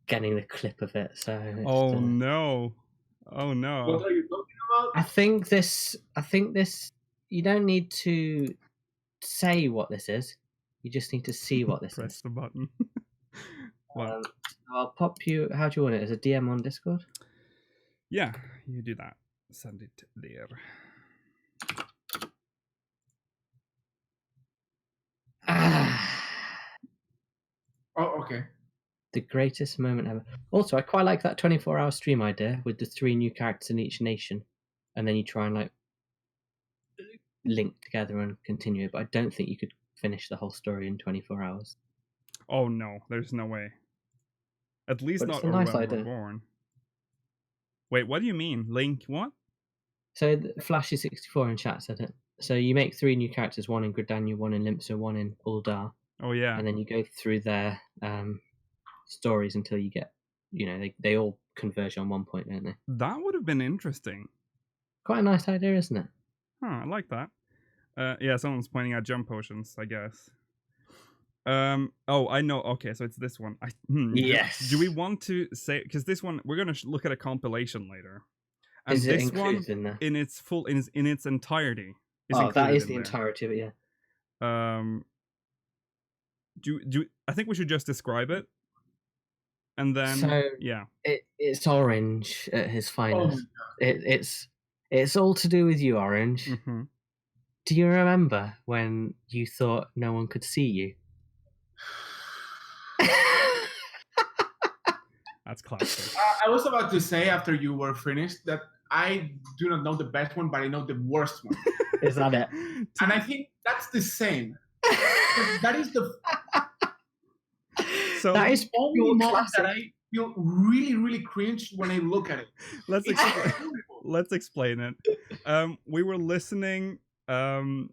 getting the clip of it. So Oh no! Oh What no! are you talking about? I think this. You don't need to say what this is. You just need to see what this Press is. the button. Well, I'll pop you. How do you want it? As a DM on Discord? yeah, you do that. Send it there. Oh, okay. The greatest moment ever. Also, I quite like that 24-hour stream idea with the 3 new characters in each nation, and then you try and like link together and continue it. But I don't think you could finish the whole story in 24 hours. Oh no, there's no way. At least But not it's a nice when idea. we're born. Wait, what do you mean? Link what? So Flashy64 in chat said it. So you make 3 new characters, 1 in Gridania, 1 in Limpsa, 1 in Uldar, Oh yeah. and then you go through their stories until you get, they all converge on one point, don't they? That would have been interesting. Quite a nice idea, isn't it? Huh, I like that. Yeah, someone's pointing out jump potions, I guess. Oh, I know. Okay, so it's this one. Yes. Do we want to say, because this one we're gonna look at a compilation later, and Is it this one included in there? in its full in its entirety is Oh, that included is in the there. entirety of it, yeah. Do I think we should just describe it, and then So yeah. it's Orange at his Oh my finest. god. It's all to do with you, Orange. Mm-hmm. Do you remember when you thought no one could see you? That's classic. I was about to say after you were finished that I do not know the best one, but I know the worst one. Is that it? And I think that's the same. That is the So That is only pure moment classic. that I feel really, really cringe when I look at it. let's It's explain. horrible. Let's explain it. We were listening to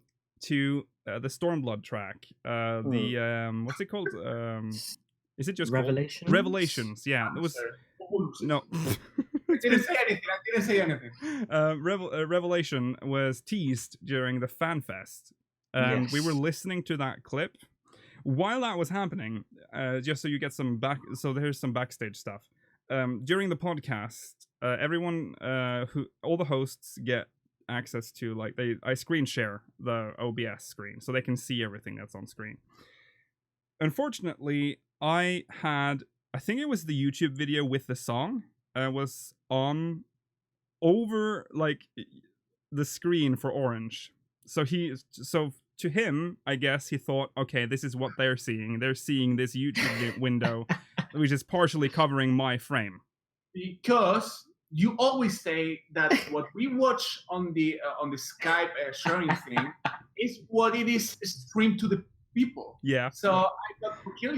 the Stormblood track. The what's it called? Is it just called Revelations? Revelations? Yeah, it was no. I didn't say anything. Revelation was teased during the fan fest, and we were Yes. listening to that clip. While that was happening, just so you get some there's some backstage stuff. During the podcast, everyone all the hosts get access to I screen share the OBS screen so they can see everything that's on screen. Unfortunately, I think it was the YouTube video with the song was on over the screen for Orange. So to him, I guess he thought, okay, this is what they're seeing. They're seeing this YouTube window, which is partially covering my frame. Because you always say that what we watch on the Skype sharing thing is what it is streamed to the people. Yeah. So I thought Dukil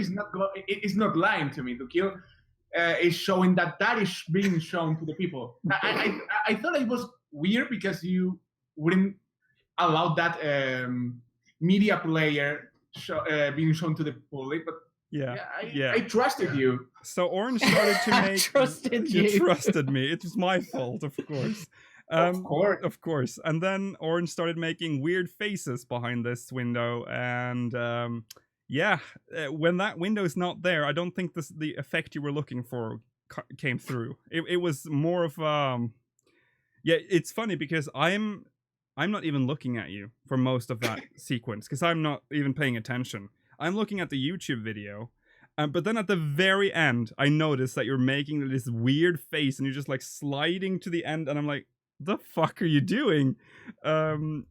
is not lying to me. Dukil is showing that is being shown to the people. I thought it was weird because you wouldn't allow that media player being shown to the public, but I trusted you. So Orange started to make. Trusted You you. trusted me. It was my fault, of course. Of course. And then Orange started making weird faces behind this window, and when that window's not there, I don't think the effect you were looking for came through. It was more of it's funny because I'm not even looking at you for most of that sequence because I'm not even paying attention. I'm looking at the YouTube video. But then at the very end, I noticed that you're making this weird face and you're just sliding to the end, and I'm like, the fuck are you doing?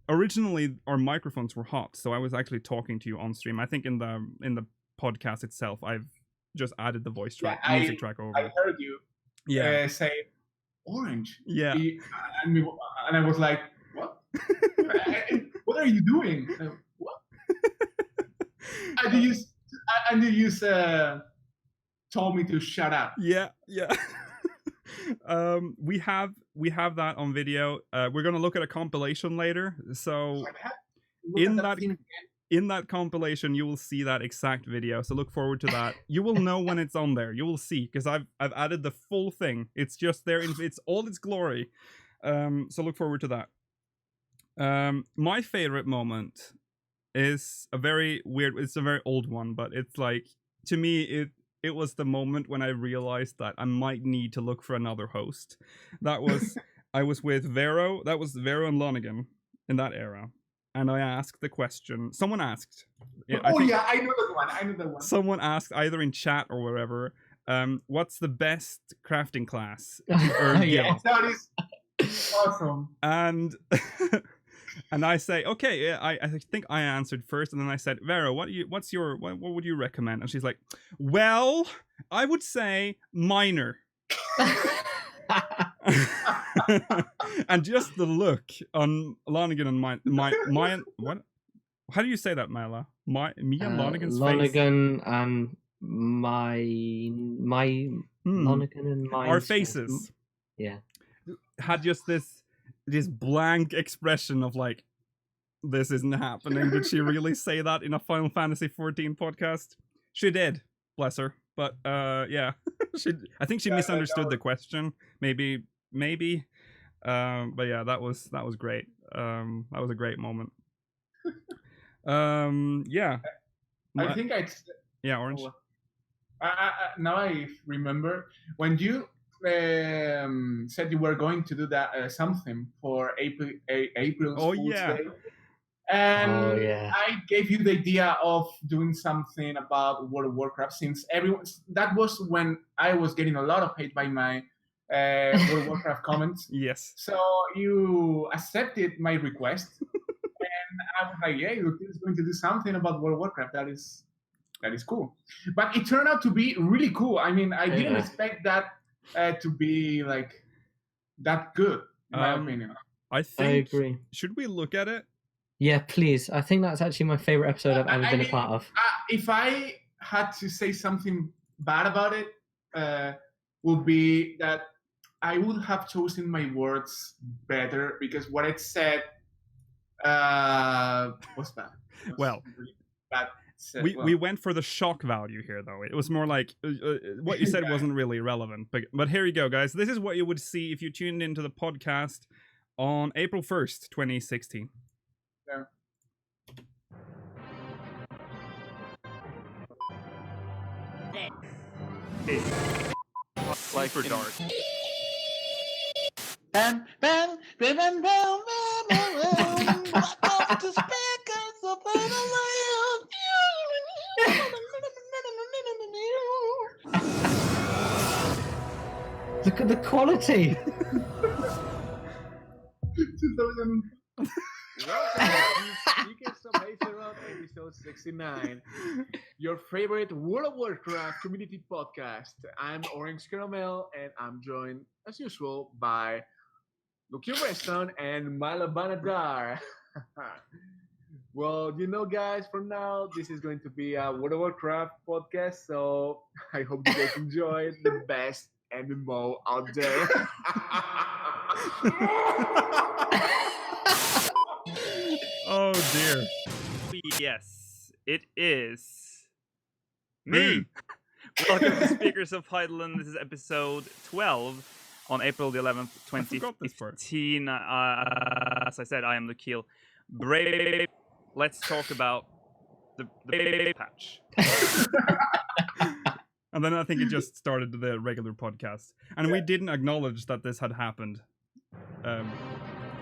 Originally, our microphones were hot, so I was actually talking to you on stream. I think in the podcast itself, I've just added the voice track, music track over. I heard you say Orange. Yeah. And I was like, what? What are you doing? What? And you told me to shut up. Yeah. We have that on video. We're gonna look at a compilation later. So in that compilation, you will see that exact video. So look forward to that. You will know when it's on there. You will see because I've added the full thing. It's just there. It's all its glory. So look forward to that. My favorite moment is a very weird. It's a very old one, but it's like to me it was the moment when I realized that I might need to look for another host. That was I was with Vero. That was Vero and Lonigan in that era, and I asked the question. Someone asked. I know that one. Someone asked either in chat or wherever. What's the best crafting class? Yeah. That is awesome. And and I say, okay, I think I answered first, and then I said, Vera, what would you recommend? And she's like, well, I would say minor. And just the look on Lonigan and my what? How do you say that, Mela? Me and Lonigan's face. Lonigan and my Lonigan and my our faces. Yeah. Had just this blank expression of like, this isn't happening. Did she really say that in a Final Fantasy XIV podcast? She did, bless her. But yeah, I think she misunderstood the question. Maybe. But yeah, that was great. That was a great moment. Yeah. I think yeah, Orange. Now I remember when you said you were going to do that something for April's Fool's Day. And I gave you the idea of doing something about World of Warcraft, since that was when I was getting a lot of hate by my World of Warcraft comments. Yes. So you accepted my request, and I was like, yeah, look, he's going to do something about World of Warcraft. That is cool. But it turned out to be really cool. I mean, I didn't expect that to be like that good, in my opinion. I agree. Should we look at it? Yeah, please. I think that's actually my favorite episode I've ever been a part of. If I had to say something bad about it, would be that I would have chosen my words better, because what it said was bad. Well, really bad. We went for the shock value here, though. It was more like what you said wasn't really relevant. But here you go, guys. This is what you would see if you tuned into the podcast on April 1st, 2016. Yeah. Like for dark. Look at the quality. Speakers of Azeroth, episode 69. Your favorite World of Warcraft community podcast. I'm Orange Caramel, and I'm joined, as usual, by Lucky Reston and Malabanadar. Well, you know, guys, for now, this is going to be a World of Warcraft podcast, so I hope you guys enjoy the best MMO out there. Oh dear. Yes, it is me. Welcome to Speakers of Hydaelyn. This is episode 12 on April the 11th, 2015. As I said, I am Lukiel. Brave. Let's talk about the patch. And then I think it just started the regular podcast. And we didn't acknowledge that this had happened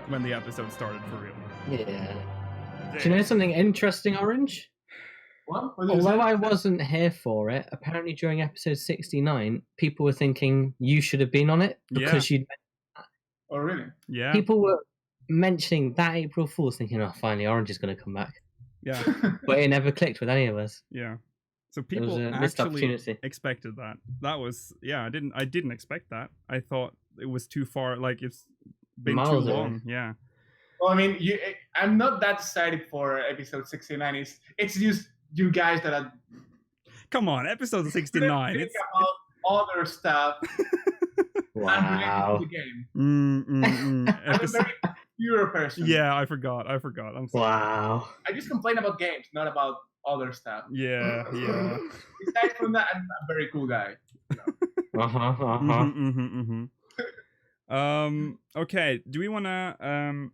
when the episode started, for real. Yeah. Do you know something interesting, Orange? What? Although I wasn't here for it, apparently during episode 69, people were thinking you should have been on it because you'd... Oh, really? Yeah. People were mentioning that April Fool's, thinking, oh, finally, Orange is going to come back. Yeah. But it never clicked with any of us. Yeah. So people actually expected that. That was, I didn't expect that. I thought it was too far, like it's been Miles too long. away. Yeah. Well, I mean, I'm not that excited for episode 69. It's just you guys that are... Come on, episode 69. It's about other stuff. Wow. Unrelated to the game. I'm a very pure person. Yeah, I forgot. I'm sorry. Wow. I just complain about games, not about other stuff. Yeah. Aside from that, I'm a very cool guy. Uh-huh. Okay, do we want to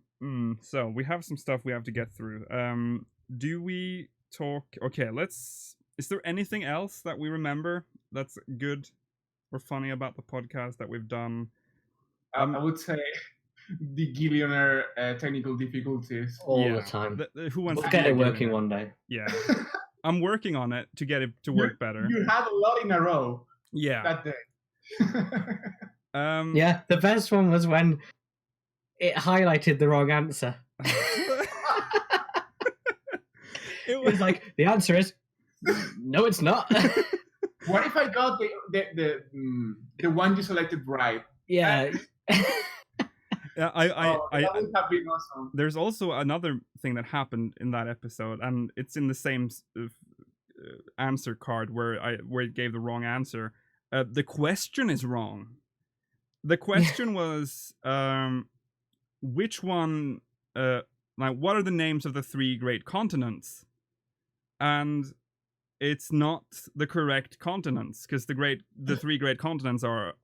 So we have some stuff we have to get through. Do we talk? Okay, let's. Is there anything else that we remember that's good or funny about the podcast that we've done? I would say the Gillionaire technical difficulties all the time. Who wants we'll to get it working one day. Yeah, I'm working on it to get it to work better. You had a lot in a row. Yeah. That day. Yeah, the best one was when it highlighted the wrong answer. It was like, the answer is no, it's not. What if I got the one you selected right? Yeah. That would have been awesome. There's also another thing that happened in that episode, and it's in the same answer card where it gave the wrong answer. The question is wrong. The question was, which one? What are the names of the 3 great continents? And it's not the correct continents, because the 3 great continents are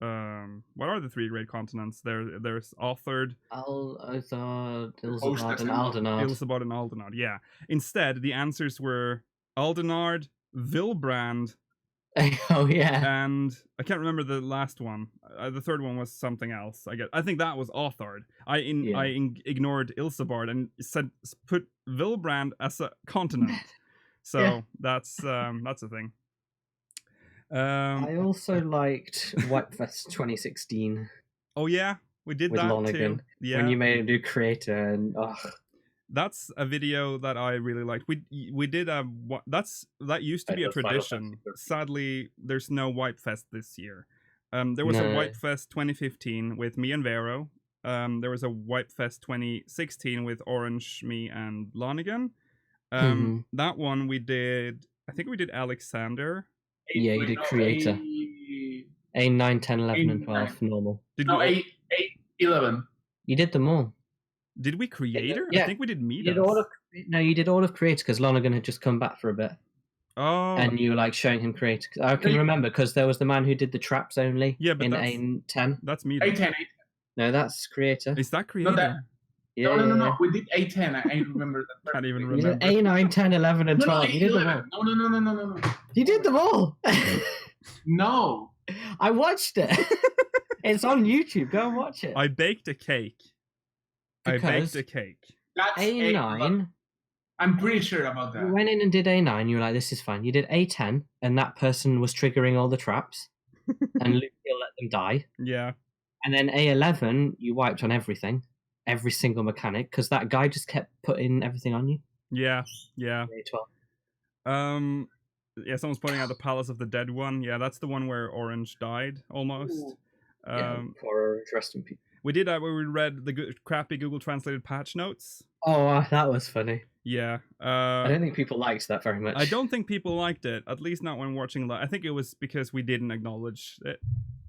what are the 3 great continents? There's Althard, Ilsabard, and Aldenard. Ilsabard and Aldenard, yeah. Instead, the answers were Aldenard, Vilbrand. Oh yeah. And I can't remember the last one. The third one was something else. I think that was Althard. I ignored Ilsabard and put Vilbrand as a continent. So that's a thing. I also liked Whitefest 2016. Oh yeah, we did with that Lonergan, too. Yeah, when you made him do creator, and that's a video that I really liked. We did that used to be a tradition. Sadly, there's no Whitefest this year. There was a Whitefest 2015 with me and Vero. There was a Whitefest 2016 with Orange, me, and Lonergan. That one we did. I think we did Alexander. Yeah, you did creator. A 9, 10, 11, and 12 normal. No, 8, 11. You did them all. Did we creator? Yeah. I think we did meet. You did all of creator because Lonergan had just come back for a bit. Oh. And you were like showing him creator. I can remember because there was the man who did the traps only. Yeah, but in A10. That's me. A10. No, that's creator. Is that creator? No. We did A10. I remember that. Can't even remember. A9, 10, 11, and 12. You did them all. No. You did them all. No. I watched it. It's on YouTube. Go and watch it. I baked a cake. That's A9. I'm pretty sure about that. You went in and did A9. You were like, this is fine. You did A10, and that person was triggering all the traps, and Luke let them die. Yeah. And then A11, you wiped on everything. Every single mechanic, because that guy just kept putting everything on you. Yeah. A12. Yeah, someone's pointing out the Palace of the Dead one. Yeah, that's the one where Orange died almost. Poor Orange, rest in peace. We did that where we read the crappy Google translated patch notes. Oh, that was funny. Yeah. I don't think people liked that very much. I don't think people liked it, at least not when watching live. I think it was because we didn't acknowledge it.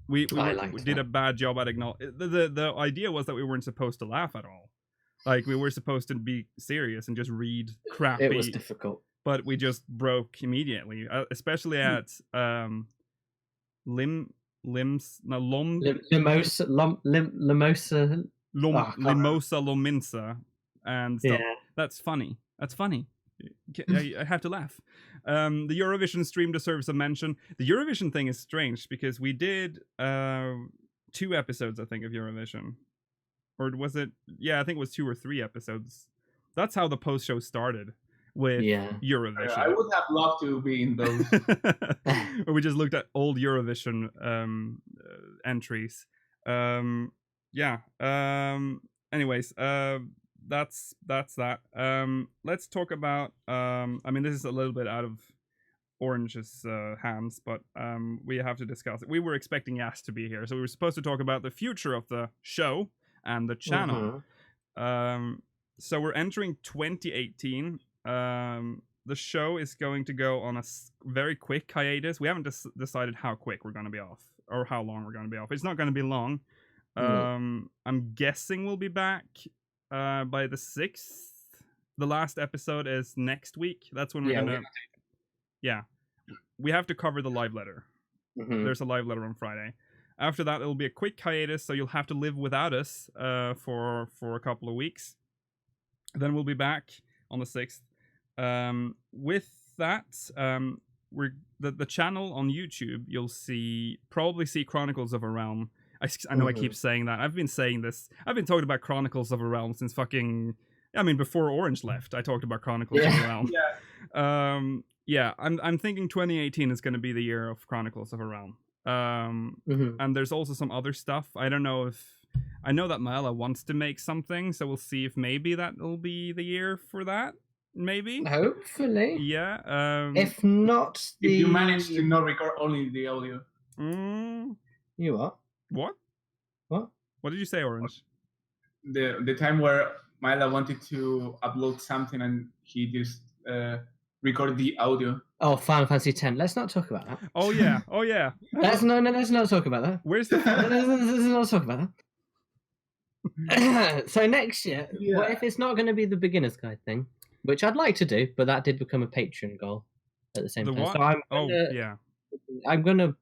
We did a bad job at acknowledging. The idea was that we weren't supposed to laugh at all. Like, we were supposed to be serious and just read crappy. It was difficult. But we just broke immediately, especially at Limosa Lominsa, and stuff. That's funny. I have to laugh. The Eurovision stream deserves a mention. The Eurovision thing is strange because we did 2 episodes, I think, of Eurovision. Or was it? Yeah, I think it was 2 or 3 episodes. That's how the post show started with Eurovision. I would have loved to be in those. We just looked at old Eurovision entries. Anyways, that's that. Let's talk about. I mean, this is a little bit out of Orange's hands, but we have to discuss it. We were expecting Yas to be here, so we were supposed to talk about the future of the show and the channel. So we're entering 2018. The show is going to go on a very quick hiatus. We haven't decided how quick we're going to be off or how long we're going to be off. It's not going to be long. I'm guessing we'll be back by the 6th. The last episode is next week. That's when we're gonna. Yeah, we have to cover the live letter. There's a live letter on Friday. After that, it'll be a quick hiatus, so you'll have to live without us for a couple of weeks. Then we'll be back on the 6th. With that, we're the channel on YouTube. You'll probably see Chronicles of a Realm. I know I keep saying that. I've been saying this. I've been talking about Chronicles of a Realm since before Orange left. I talked about Chronicles of a Realm. I'm thinking 2018 is going to be the year of Chronicles of a Realm. And there's also some other stuff. I don't know I know that Maela wants to make something, so we'll see if maybe that'll be the year for that. Maybe. Hopefully. Yeah. If not, if you manage to not record only the audio. You what? What? What? What did you say, Orange? The time where Maela wanted to upload something and he just recorded the audio. Oh, Final Fantasy X. Let's not talk about that. Oh yeah. Oh yeah. Let's not talk about that. Where's the? Let's not talk about that. So next year, what if it's not going to be the beginner's guide thing, which I'd like to do, but that did become a Patreon goal at the same time. What? So I'm gonna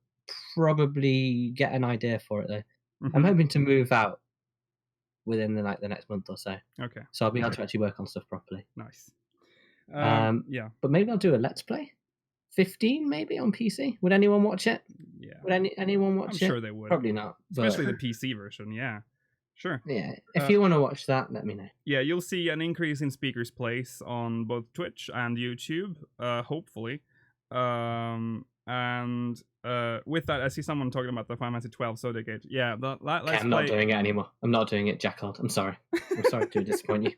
probably get an idea for it though. I'm hoping to move out within the next month or so. Okay. So I'll be able to actually work on stuff properly. Nice. Yeah. But maybe I'll do a Let's Play. 15 maybe on PC. Would anyone watch it? Yeah. Would anyone watch it? I'm sure they would. Probably not. Especially the PC version. Yeah. Sure. Yeah. If you want to watch that, let me know. Yeah, you'll see an increase in speakers' place on both Twitch and YouTube, hopefully. And with that, I see someone talking about the Final Fantasy XII Zodiac Age. Yeah, I'm not doing it anymore. I'm not doing it, Jackald. I'm sorry. I'm sorry to disappoint you.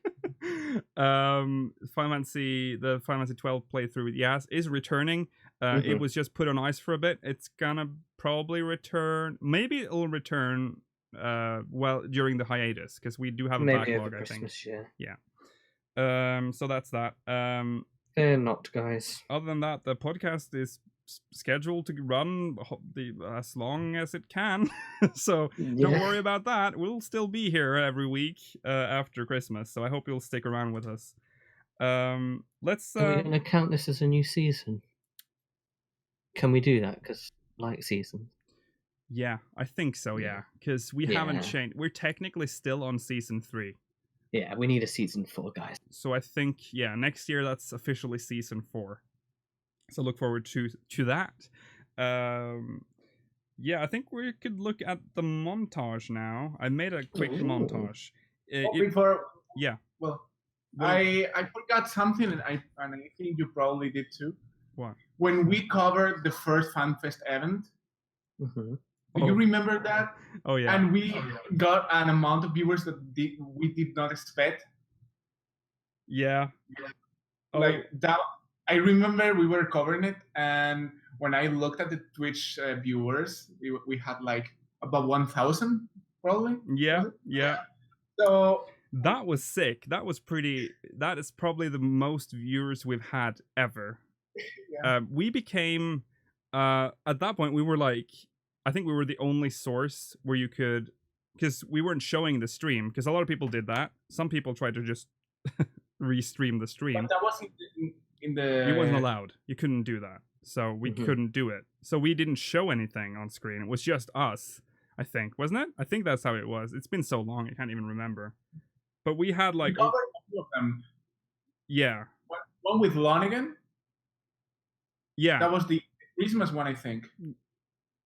The Final Fantasy XII playthrough, is returning. It was just put on ice for a bit. It's gonna probably return. Maybe it'll return during the hiatus, because we do have a backlog, I think. Yeah. So that's that. They're not, guys. Other than that, the podcast is scheduled to run as long as it can. So don't worry about that. We'll still be here every week after Christmas. So I hope you'll stick around with us. Let's. Are we going to count this as a new season? Can we do that? Because seasons. Yeah, I think so. Yeah, because we haven't changed. We're technically still on season 3. Yeah, we need a season 4, guys. So I think next year that's officially season 4. So look forward to that. I think we could look at the montage now. I made a quick montage. I forgot something, and I think you probably did too. What? When we covered the first FanFest event, do you remember that? Oh yeah. And we got an amount of viewers that we did not expect. Yeah. Like that. I remember we were covering it, and when I looked at the Twitch viewers, we had about 1,000 probably. Yeah. So that was sick. That is probably the most viewers we've had ever. Yeah. We became at that point we were I think we were the only source where you could, because we weren't showing the stream, because a lot of people did that. Some people tried to just restream the stream. But that wasn't in the... It wasn't allowed. You couldn't do that. So we couldn't do it. So we didn't show anything on screen. It was just us, I think. Wasn't it? I think that's how it was. It's been so long, I can't even remember. But we had We covered a few of them. Yeah. One with Lonigan. Yeah. That was the Christmas one, I think.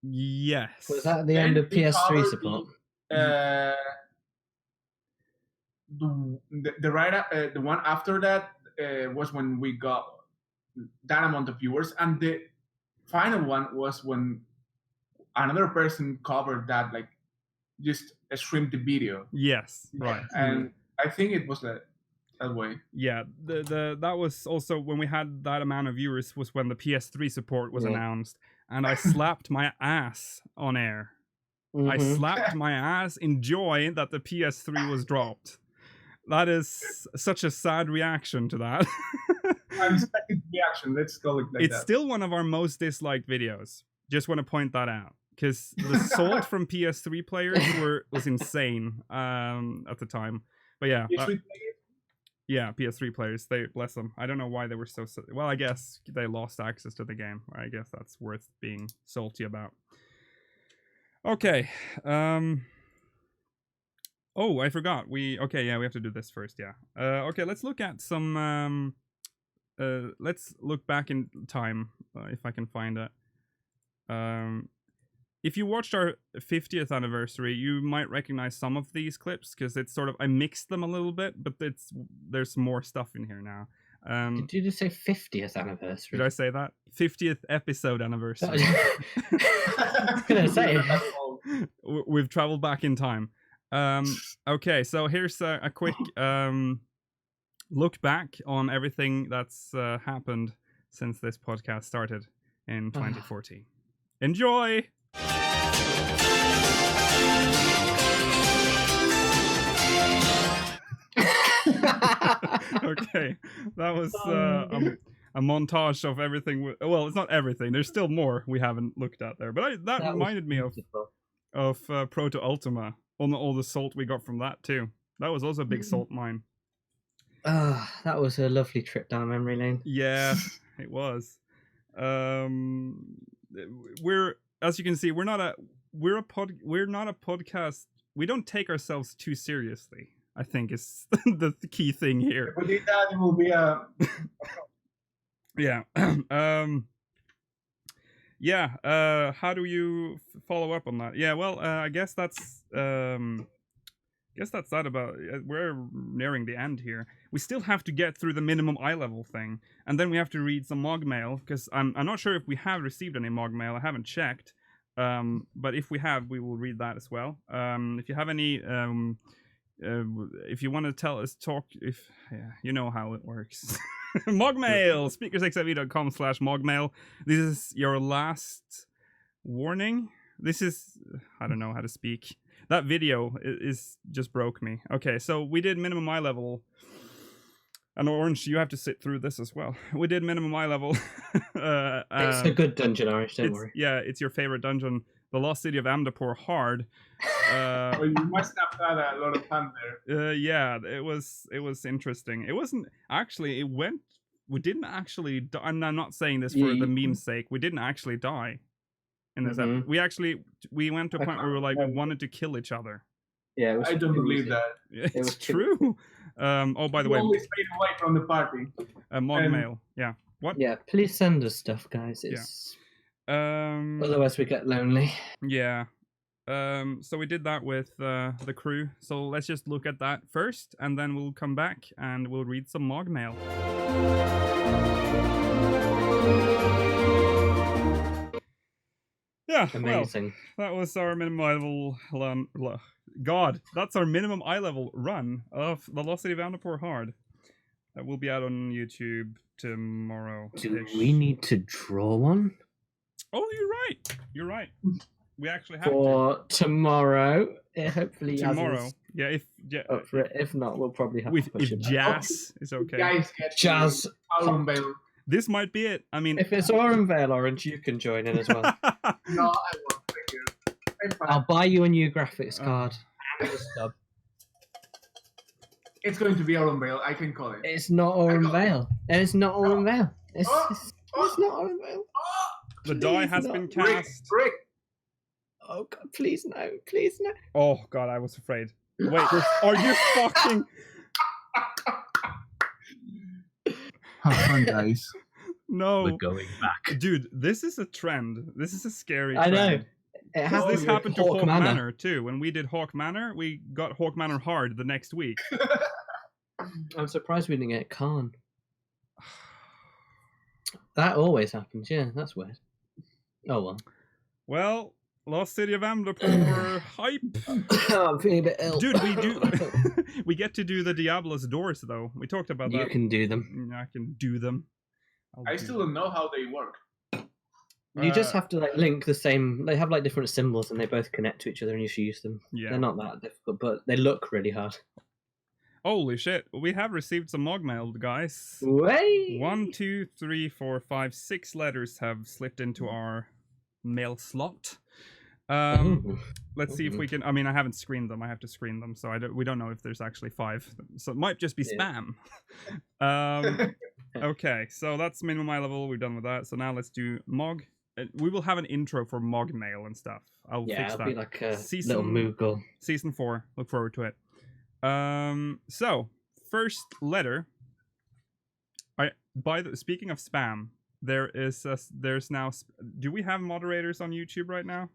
Yes. Was that the end of PS3 support? The one after that was when we got that amount of viewers, and the final one was when another person covered that, just streamed the video. Yes, right. And I think it was that way. Yeah, that was also when we had that amount of viewers, was when the PS3 support was announced, and I slapped my ass on air. I slapped my ass in joy that the PS3 was dropped. That is such a sad reaction to that. Unexpected reaction. Let's go like that. It's still one of our most disliked videos. Just want to point that out, because the salt from PS3 players was insane at the time. But yeah. Yeah, PS3 players, they bless them. I don't know why they were so well, I guess they lost access to the game. I guess that's worth being salty about. Okay. Oh, I forgot. We have to do this first. Yeah. Okay, let's look at some. Let's look back in time if I can find it. If you watched our 50th anniversary, you might recognize some of these clips because it's sort of I mixed them a little bit, but there's more stuff in here now. Did you just say 50th anniversary? Did I say that? 50th episode anniversary. I was gonna say. We've traveled back in time. Okay, so here's a quick look back on everything that's happened since this podcast started in 2014. Enjoy! Okay, that was a montage of everything. Well, it's not everything. There's still more we haven't looked at there. But that reminded me of Proto Ultima. On all the salt we got from that too. That was also a big salt mine. That was a lovely trip down memory lane. Yeah, it was. We're, as you can see, we're not a podcast. We don't take ourselves too seriously, I think is the key thing here. If we did that, it will be a yeah. Yeah, how do you follow up on that? Yeah, well, I guess that's that about. We're nearing the end here. We still have to get through the minimum eye level thing, and then we have to read some MOG mail because I'm not sure if we have received any MOG mail. I haven't checked, but if we have, we will read that as well. If you have any, if you want to you know how it works. Mogmail, speakersxiv.com/mogmail. This is your last warning. This is, I don't know how to speak. That video is just broke me. Okay, so we did minimum eye level. And Orange, you have to sit through this as well. We did minimum eye level. It's a good dungeon, Orange, don't worry. Yeah, it's your favorite dungeon. The Lost City of Amdapor Hard. Well, you must have had a lot of fun there. Yeah, it was interesting. It wasn't actually. We didn't actually. And I'm not saying this for the meme's sake. We didn't actually die in this episode. We went to a point where we were like we wanted to kill each other. Yeah, I don't believe that. It's true. Oh, by the way, always stayed away from the party. Mod mail. Yeah. What? Yeah, please send us stuff, guys. It's otherwise we get lonely. Yeah. So we did that with the crew. So let's just look at that first, and then we'll come back and we'll read some MOG mail. Yeah, amazing. Well, that was our minimum eye level. God, that's our minimum eye level run of the Lost City of Amdapor Hard. That will be out on YouTube tomorrow. Do we need to draw one? Oh, you're right. You're right. We actually have for tomorrow. Hopefully, tomorrow. If not, we'll probably have to push it. Jazz is okay. Guys, get Jazz. This might be it. I mean, if it's Orenvale Orange, you can join in as well. No, I won't. Thank you. I'll buy you a new graphics card and a stub. It's going to be Orenvale. I can call it. It's not Orenvale. It's not Orenvale. It's not Orenvale. The die has been cast. Rick. Oh God! Please no! Please no! Oh God! I was afraid. Wait, are you fucking? Have fun, guys. No, we're going back, dude. This is a trend. This is a scary trend. I know. This happened to Hawk Manor too. When we did Hawk Manor, we got Hawk Manor hard the next week. I'm surprised we didn't get Khan. That always happens. Yeah, that's weird. Oh well. Well, Lost City of Amdapor hype. I'm feeling a bit ill. Dude, we do. We get to do the Diablo's doors though. We talked about that. You can do them. I can do them. I still don't know how they work. You just have to like link the same. They have like different symbols, and they both connect to each other, and you should use them. Yeah, they're not that difficult, but they look really hard. Holy shit! We have received some MOG mail, guys. Wait. 1, 2, 3, 4, 5, 6 letters have slipped into our mail slot. Let's see if we can. I mean, I haven't screened them. I have to screen them, so we don't know if there's actually 5. So it might just be spam. Okay, so that's minimum eye level. We're done with that. So now let's do MOG we will have an intro for Mogmail and stuff. I'll fix that. It'll be like a little Moogle. Season 4. Look forward to it. So first letter. Speaking of spam, there's now. Do we have moderators on YouTube right now?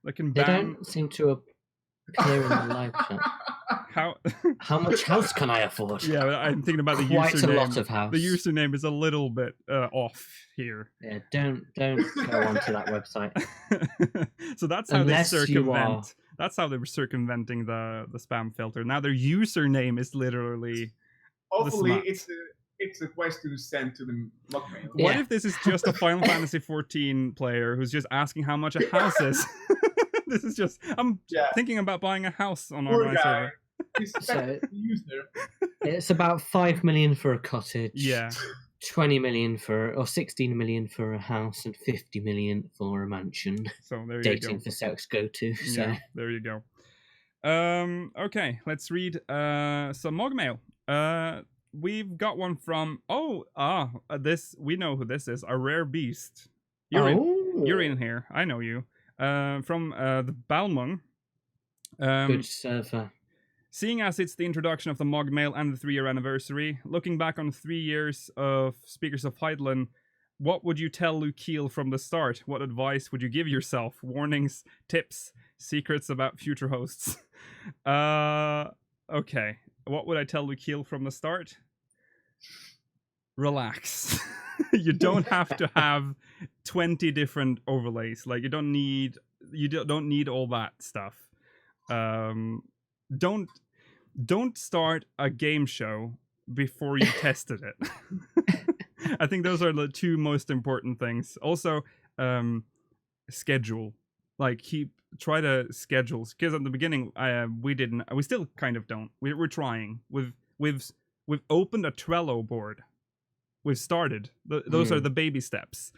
That can ban? They don't seem to appear in the live chat. How much house can I afford? Yeah, I'm thinking about the username. Quite a lot of house. The username is a little bit off here. Yeah, don't go onto that website. So that's how Unless they circumvent. That's how they were circumventing the spam filter. Now their username is literally. Hopefully, it's a question to send to the Mogmail. What if this is just a Final Fantasy XIV player who's just asking how much a house is? This is just I'm thinking about buying a house on our server. It's about 5 million for a cottage. Yeah. 20 million or 16 million for a house and 50 million for a mansion. So there you Dating go. for sex go to. So. Yeah, there you go. Okay, let's read some Mogmail. We've got one from this we know who this is. A rare beast. You're in here. I know you. From the Balmung. Good server. Seeing as it's the introduction of the Mogmail and the 3-year anniversary, looking back on 3 years of Speakers of Hydaelyn, what would you tell Lukiel from the start? What advice would you give yourself? Warnings, tips, secrets about future hosts? Okay. What would I tell Lukiel from the start? Relax. You don't have to have 20 different overlays. Like you don't need all that stuff. Don't start a game show before you tested it. I think those are the two most important things. Also, schedule. Like try to schedule, because at the beginning we still kind of don't. We're trying. We've opened a Trello board. We've started. Those are the baby steps.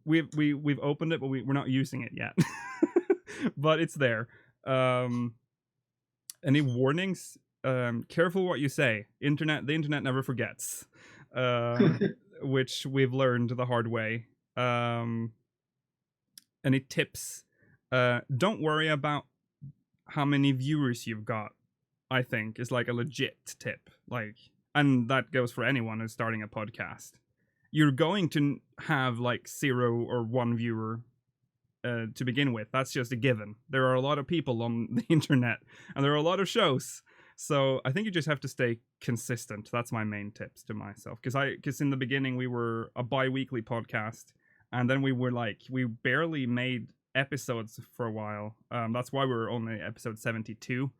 We've opened it, but we're not using it yet. But it's there. Any warnings? Careful what you say. The internet never forgets. Which we've learned the hard way. Any tips? Don't worry about how many viewers you've got. I think is like a legit tip. And that goes for anyone who's starting a podcast. You're going to have like 0 or 1 viewer to begin with. That's just a given. There are a lot of people on the internet, and there are a lot of shows. So I think you just have to stay consistent. That's my main tips to myself. Because in the beginning we were a bi-weekly podcast, and then we barely made episodes for a while. That's why we're only episode 72.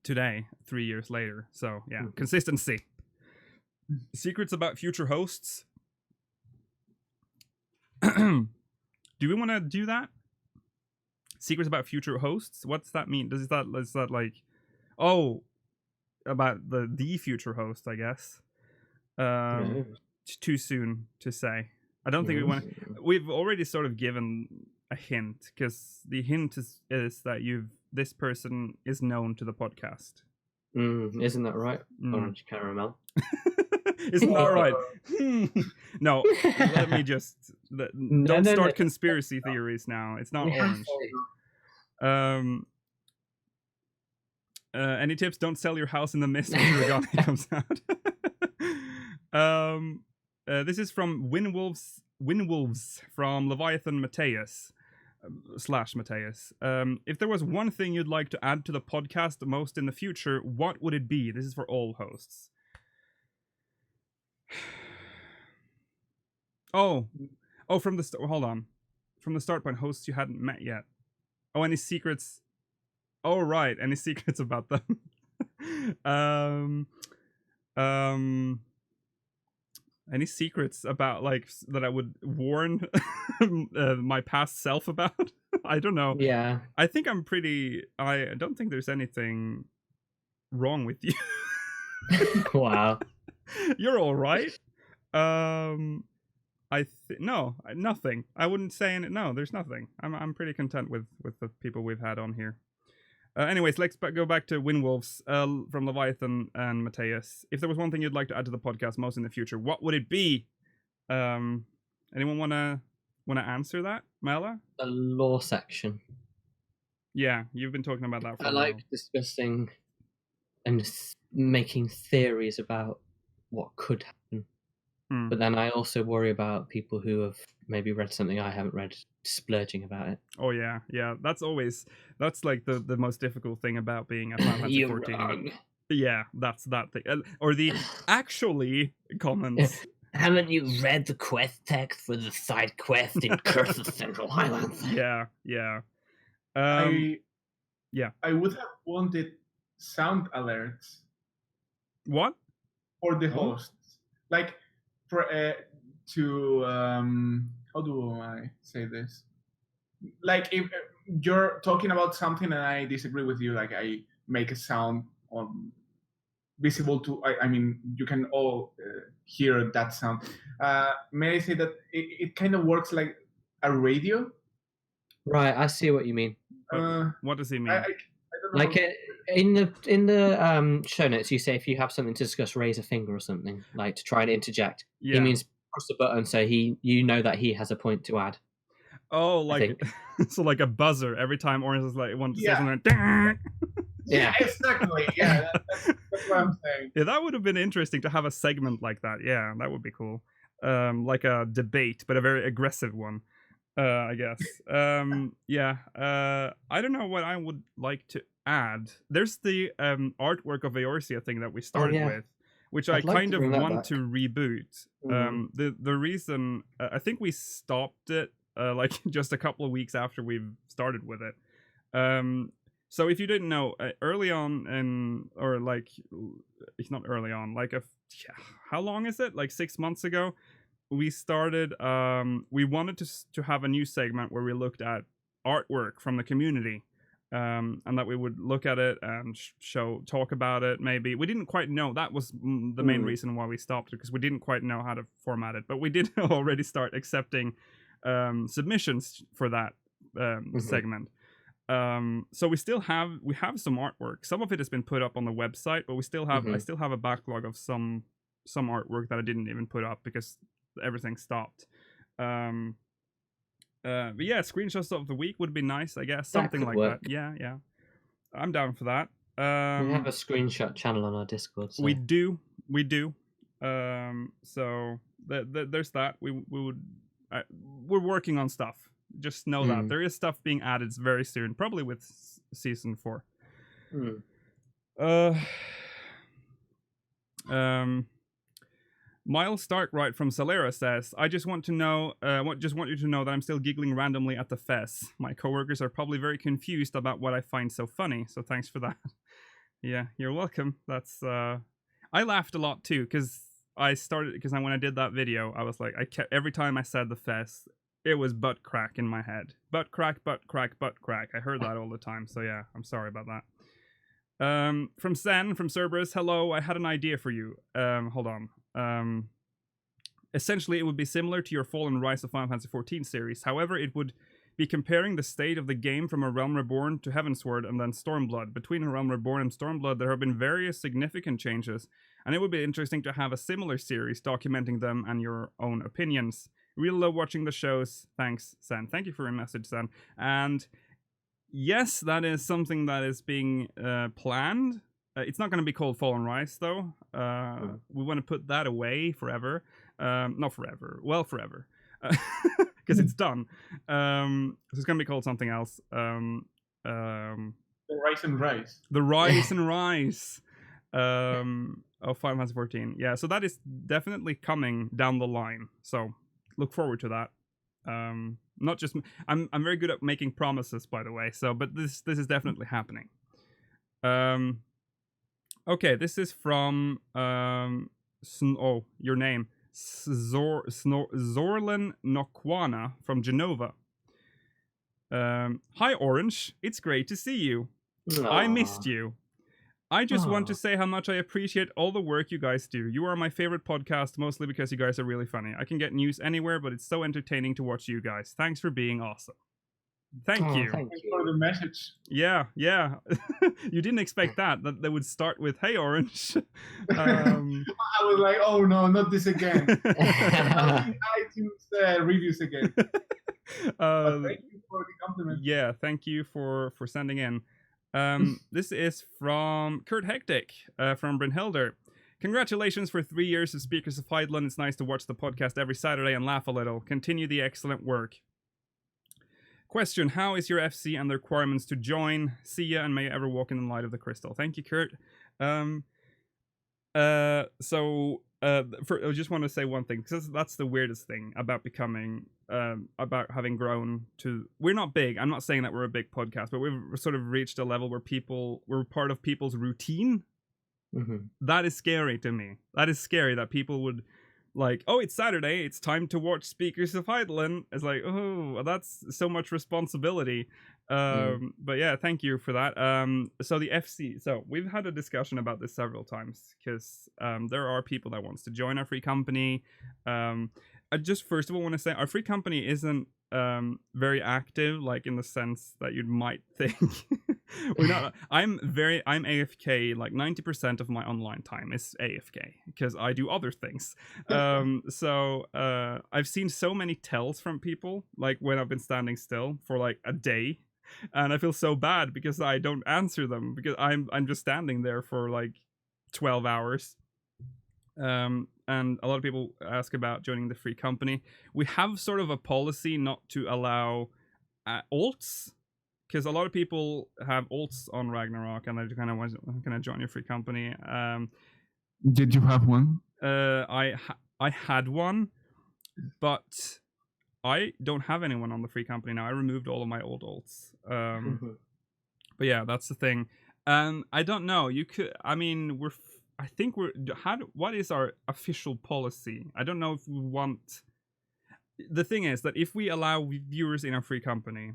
Today, 3 years later. So yeah, consistency. Secrets about future hosts. Do we want to do that? Secrets about future hosts? What's that mean? Is that like about the future host, I guess. Too soon to say. I don't think we want to. We've already sort of given a hint, because the hint is that this person is known to the podcast. Isn't that right? Orange caramel. Isn't that right? No, let me just don't start conspiracy theories now. It's not orange. Any tips? Don't sell your house in the mist when Regani comes out. This is from Winwolves from Leviathan Mateus. /Mateus. If there was one thing you'd like to add to the podcast the most in the future, what would it be? This is for all hosts. From the start. Hold on. From the start point, hosts you hadn't met yet. Any secrets? Oh, right. Any secrets about them? Any secrets about that I would warn my past self about? I don't know. Yeah. I think I don't think there's anything wrong with you. Wow. You're all right. No, nothing. I wouldn't say no. There's nothing. I'm pretty content with the people we've had on here. Anyways, let's go back to Winwolves from Leviathan and Mateus. If there was one thing you'd like to add to the podcast most in the future, what would it be? Anyone wanna answer that, Mela? The law section. Yeah, you've been talking about that for I a like while. discussing and making theories about what could happen. But then I also worry about people who have maybe read something I haven't read splurging about it. Oh yeah. That's like the most difficult thing about being a Final Fantasy You're 14. wrong. Yeah, that's that thing. Or the actually comments. Haven't you read the quest text for the side quest in Curse of Central Highlands? Yeah. I Yeah. would have wanted sound alerts What? for the hosts, like for to how do I say this? Like if you're talking about something and I disagree with you, like I make a sound visible to. I mean, you can all hear that sound. May I say that it kind of works like a radio? Right, I see what you mean. What does he mean? I don't know. Like in the show notes, you say if you have something to discuss, raise a finger or something, like to try and interject. Yeah. He means press the button so you know that he has a point to add. Oh, like so like a buzzer every time Orange is like wanted to say something. Yeah, exactly. Yeah, that's what I'm saying. Yeah, that would have been interesting to have a segment like that. Yeah, that would be cool. Like a debate, but a very aggressive one. I guess. Yeah. I don't know what I would like to add. There's the artwork of Eorzea thing that we started with, which I kind of want to reboot. The reason I think we stopped it like just a couple of weeks after we've started with it. So if you didn't know, early on or like it's not early on, like how long is it? Like 6 months ago, we started. We wanted to have a new segment where we looked at artwork from the community, and that we would look at it and talk about it. Maybe we didn't quite know. That was the main reason why we stopped, because we didn't quite know how to format it. But we did already start accepting submissions for that segment. So we have some artwork. Some of it has been put up on the website, but we still have I still have a backlog of some artwork that I didn't even put up because everything stopped. But yeah, screenshots of the week would be nice, I guess. Something like that. Yeah. I'm down for that. We have a screenshot channel on our Discord. So. We do. So there's that. We're working on stuff. Just know that there is stuff being added very soon, probably with season 4. Miles Starkwright from Solera says, "I just want you to know that I'm still giggling randomly at the fest. My coworkers are probably very confused about what I find so funny. So thanks for that." Yeah, you're welcome. That's I laughed a lot too because when I did that video, I was like, every time I said the fest, it was butt crack in my head. Butt crack, butt crack, butt crack. I heard that all the time. So yeah, I'm sorry about that. From Sen, from Cerberus, hello, I had an idea for you. Hold on. Essentially, it would be similar to your Fall and Rise of Final Fantasy XIV series. However, it would be comparing the state of the game from A Realm Reborn to Heavensward and then Stormblood. Between A Realm Reborn and Stormblood, there have been various significant changes, and it would be interesting to have a similar series documenting them and your own opinions. Really love watching the shows. Thanks, Sen. Thank you for your message, Sen. And yes, that is something that is being planned. It's not going to be called Fall and Rise, though. We want to put that away forever. Not forever. Well, forever. Because it's done. So it's going to be called something else. The Rise and Rise. The Rise and Rise of Final Fantasy 14. Yeah, so that is definitely coming down the line. So look forward to that. Not just I'm very good at making promises, by the way. So, but this is definitely happening. Okay, this is from your name, Zorlan Nokwana from Genova. Hi Orange, it's great to see you. Aww. I missed you. I just want to say how much I appreciate all the work you guys do. You are my favorite podcast, mostly because you guys are really funny. I can get news anywhere, but it's so entertaining to watch you guys. Thanks for being awesome. Thank you. Thanks for the message. Yeah. You didn't expect that they would start with "Hey, Orange." I was like, oh no, not this again. iTunes reviews again. But thank you for the compliment. Yeah, thank you for sending in. This is from Kurt Hectic from Brynhilder. Congratulations for 3 years of Speakers of Hydaelyn. It's nice to watch the podcast every Saturday and laugh a little. Continue the excellent work. Question: how is your FC and the requirements to join? See ya, and may you ever walk in the light of the crystal. Thank you, Kurt. I just want to say one thing, because that's the weirdest thing about becoming, about having grown to. We're not big. I'm not saying that we're a big podcast, but we've sort of reached a level where we're part of people's routine. Mm-hmm. That is scary to me. That is scary that people would. Like, oh, it's Saturday, it's time to watch Speakers of Hydaelyn. It's like, oh, that's so much responsibility. But yeah, thank you for that. So the FC, so we've had a discussion about this several times, because there are people that wants to join our free company. I just first of all want to say our free company isn't very active, like in the sense that you might think. We're not. I'm AFK. Like 90% of my online time is AFK because I do other things. So I've seen so many tells from people, like when I've been standing still for like a day, and I feel so bad because I don't answer them because I'm just standing there for like 12 hours. And a lot of people ask about joining the free company. We have sort of a policy not to allow alts, because a lot of people have alts on Ragnarok, and they kind of want to join your free company. Did you have one? I had one, but I don't have anyone on the free company now. I removed all of my old alts. But yeah, that's the thing. I don't know. You could. I mean, I think what is our official policy? I don't know if we want. The thing is that if we allow viewers in our free company,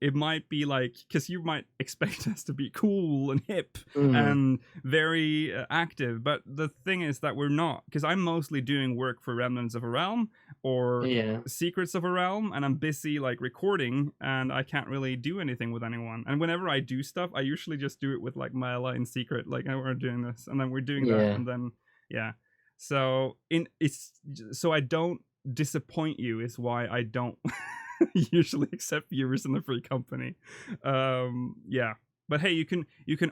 it might be like, because you might expect us to be cool and hip and very active, but the thing is that we're not, because I'm mostly doing work for Remnants of a Realm or Secrets of a Realm, and I'm busy like recording, and I can't really do anything with anyone. And whenever I do stuff, I usually just do it with like Myla in secret, like we're doing this, and then we're doing that, and then so I don't disappoint you is why I don't usually accept viewers in the free company. But hey, you can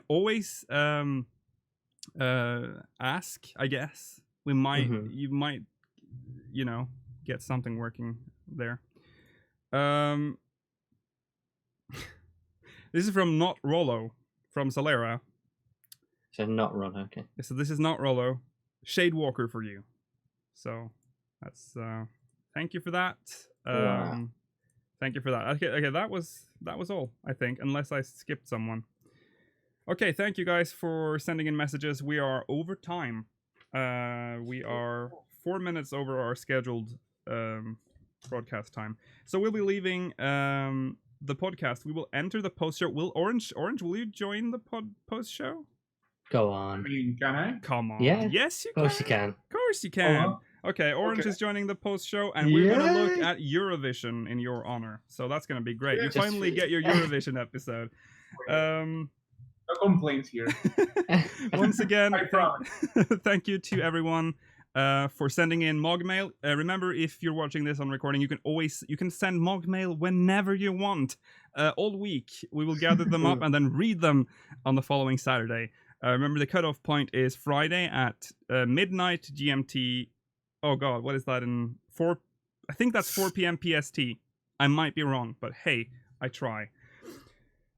always ask, I guess. You might get something working there. This is from Not Rollo from Solera. So Not Rollo, okay. So this is Not Rollo. Shade Walker for you. So that's thank you for that. Wow. Thank you for that. Okay, that was all, I think, unless I skipped someone. Okay, thank you guys for sending in messages. We are over time. We are 4 minutes over our scheduled broadcast time. So we'll be leaving the podcast. We will enter the post show. Will Orange, will you join the post show? Go on. I mean, can I? Come on. Yeah. Yes, you can. Of course you can. Of course you can. Okay, Orange is joining the post show, and we're going to look at Eurovision in your honor. So that's going to be great. You finally get your Eurovision episode. No complaints here. Once again, thank you to everyone for sending in Mogmail. Remember, if you're watching this on recording, you can send Mogmail whenever you want. All week, we will gather them up and then read them on the following Saturday. Remember, the cutoff point is Friday at midnight GMT. Oh God, what is that in 4? I think that's 4 p.m. PST. I might be wrong, but hey, I try.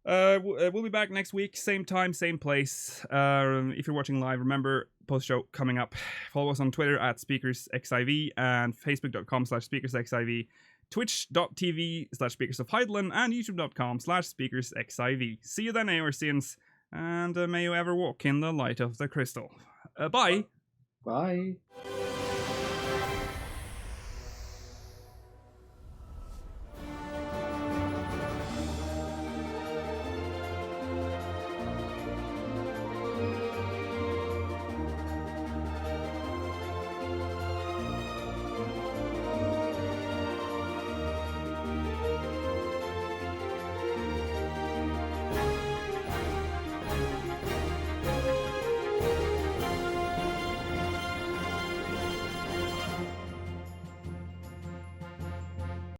We'll be back next week, same time, same place. If you're watching live, remember, post show coming up. Follow us on Twitter at SpeakersXIV and Facebook.com/SpeakersXIV, Twitch.tv/Speakers of Hydaelyn, and YouTube.com/SpeakersXIV. See you then, Eorzeans, and may you ever walk in the light of the crystal. Bye. Bye.